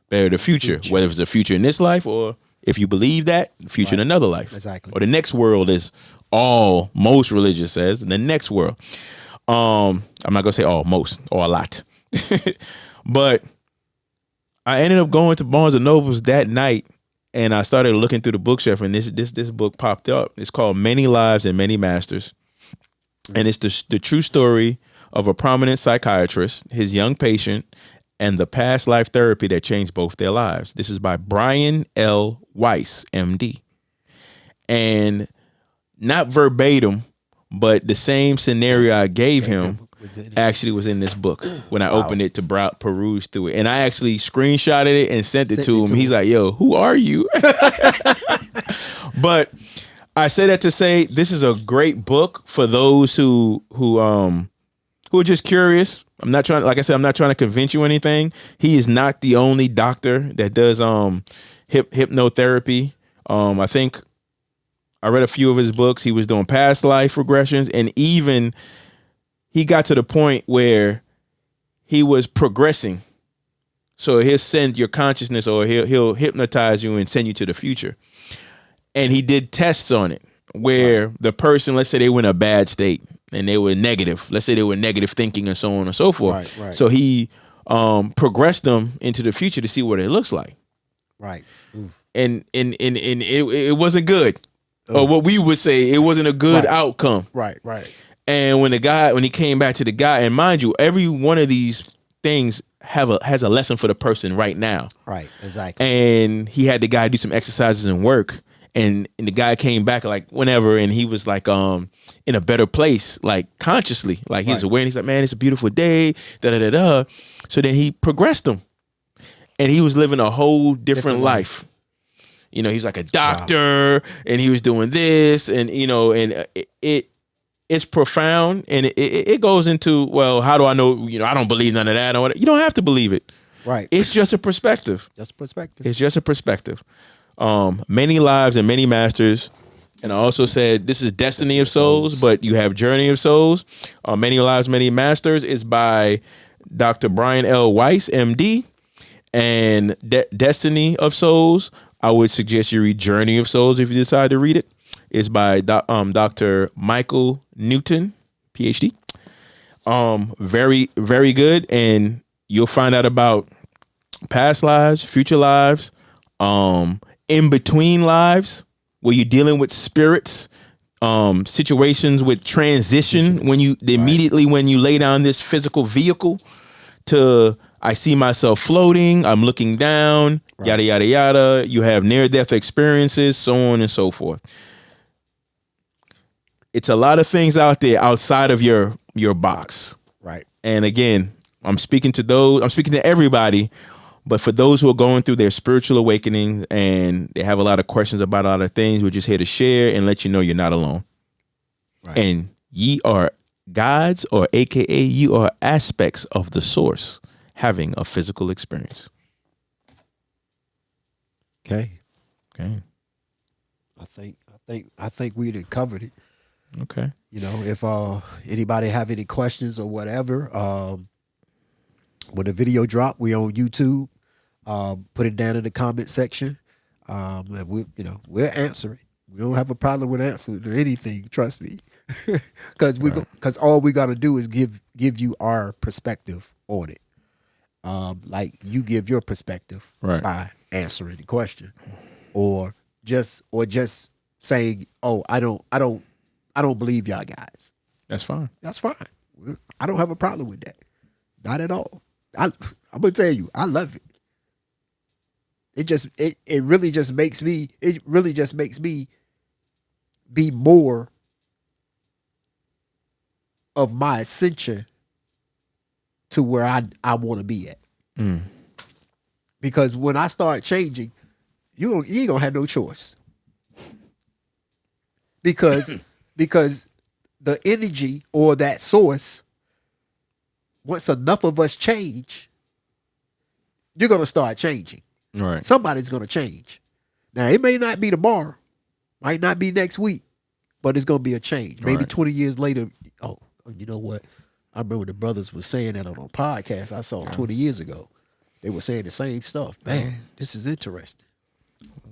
better the future. Whether it's a future in this life or, if you believe that, future in another life. Exactly. Or the next world is all most religious says, the next world. I'm not gonna say all, most, or a lot. But I ended up going to Barnes and Nobles that night, and I started looking through the bookshelf, and this book popped up. It's called Many Lives and Many Masters, and it's the true story of a prominent psychiatrist, his young patient, and the past life therapy that changed both their lives. This is by Brian L. Weiss, MD, and not verbatim, but the same scenario I gave Gave him him was in it. actually was in this book when I Wow. opened it to peruse through it, and I actually screenshotted it and sent it Sent to it him. to He's him. like, "Yo, who are you?" But I say that to say this is a great book for those who are just curious. I'm not trying, like I said, I'm not trying to convince you anything. He is not the only doctor that does hypnotherapy. I think I read a few of his books. He was doing past life regressions, and even he got to the point where he was progressing. So he'll send your consciousness, or he'll hypnotize you and send you to the future. And he did tests on it Right. where the person, let's say they were in a bad state and they were negative. Let's say they were negative thinking and so on and so forth. Right. Right. So he progressed them into the future to see what it looks like. Right. Ooh. And it wasn't good. Or Oh. what we would say, it wasn't a good Right. outcome. Right. Right. And when he came back to the guy, and mind you, every one of these things has a lesson for the person right now. Right. Exactly. And he had the guy do some exercises and work. And the guy came back like whenever, and he was like in a better place, like consciously, like he was Right. aware. And he's like, man, it's a beautiful day, da da da da. So then he progressed him, and he was living a whole different life. You know, he was like a doctor, and he was doing this, and and it's profound, and it goes into, well, how do I know? I don't believe none of that. Or you don't have to believe it. Right. It's just a perspective. Just perspective. It's just a perspective. Many lives and many masters. And I also said this is Destiny of Souls, but you have Journey of Souls. Many Lives, Many Masters is by Dr. Brian L. Weiss, MD. And Destiny of Souls, I would suggest you read Journey of Souls if you decide to read it. It's by Dr. Michael Newton, PhD. Very, very good. And you'll find out about past lives, future lives, in between lives where you're dealing with spirits, situations with transition when you immediately when you lay down this physical vehicle to I see myself floating, I'm looking down, yada yada yada. You have near death experiences, so on and so forth. It's a lot of things out there outside of your box. Right. And again, I'm speaking to everybody. But for those who are going through their spiritual awakening and they have a lot of questions about other things, we're just here to share and let you know you're not alone. Right. And ye are gods, or AKA you are aspects of the source having a physical experience. Okay. Okay. I think we done covered it. Okay. If anybody have any questions or whatever, when the video drop, we on YouTube. Put it down in the comment section. And we'll answer it. We don't have a problem with answering anything. Trust me, because all we gotta do is give you our perspective on it. Like you give your perspective by answering the question, or just saying, "Oh, I don't believe y'all guys." That's fine. That's fine. I don't have a problem with that. Not at all. I'm gonna tell you, I love it. It really just makes me be more of my ascension to where I want to be at. Because when I start changing, you ain't gonna have no choice. Because the energy or that source, once enough of us change, you're gonna start changing. Right. Somebody's gonna change. Now it may not be tomorrow, might not be next week, but it's gonna be a change. Maybe 20 years later. Oh, you know what? I remember the brothers was saying that on a podcast I saw 20 years ago. They were saying the same stuff. Man, this is interesting.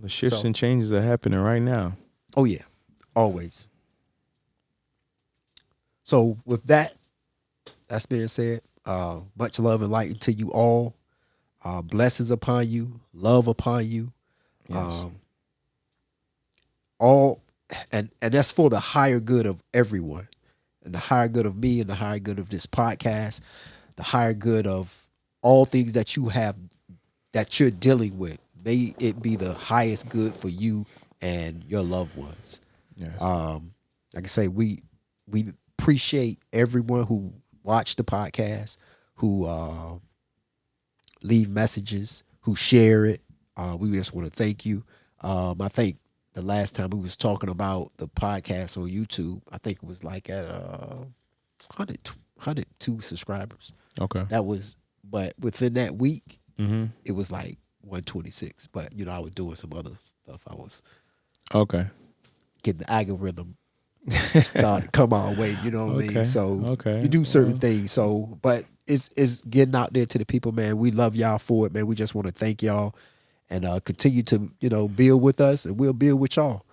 The shifts and changes are happening right now. Oh yeah, always. So with that's being said, much love and light to you all. Blessings upon you, love upon you. Yes. And that's for the higher good of everyone, and the higher good of me, and the higher good of this podcast, the higher good of all things that you have, that you're dealing with. May it be the highest good for you and your loved ones. Yes. Like I say, we we appreciate everyone who watched the podcast, who leave messages, who share it. We just want to thank you. I think the last time we was talking about the podcast on YouTube, I think it was like at 102 subscribers. Okay. That was, but within that week, Mm-hmm. it was like 126. But I was doing some other stuff. I was Okay. getting the algorithm start to come our way. You know what I mean? So Okay. you do certain things. So, but it's getting out there to the people, man. We love y'all for it, man. We just want to thank y'all and continue to build with us, and we'll build with y'all.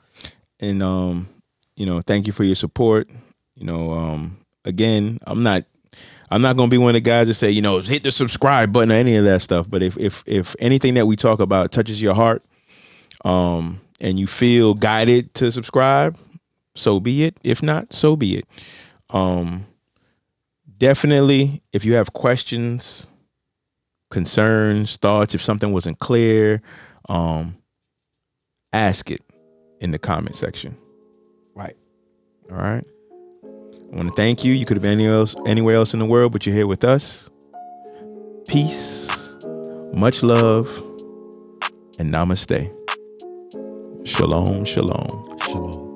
And thank you for your support. Again, I'm not gonna be one of the guys that say, hit the subscribe button or any of that stuff. But if anything that we talk about touches your heart, and you feel guided to subscribe, so be it. If not, so be it. Definitely, if you have questions, concerns, thoughts, if something wasn't clear, ask it in the comment section. Right. All right. I want to thank you. You could have been anywhere else in the world, but you're here with us. Peace, much love, and namaste. Shalom, shalom. Shalom.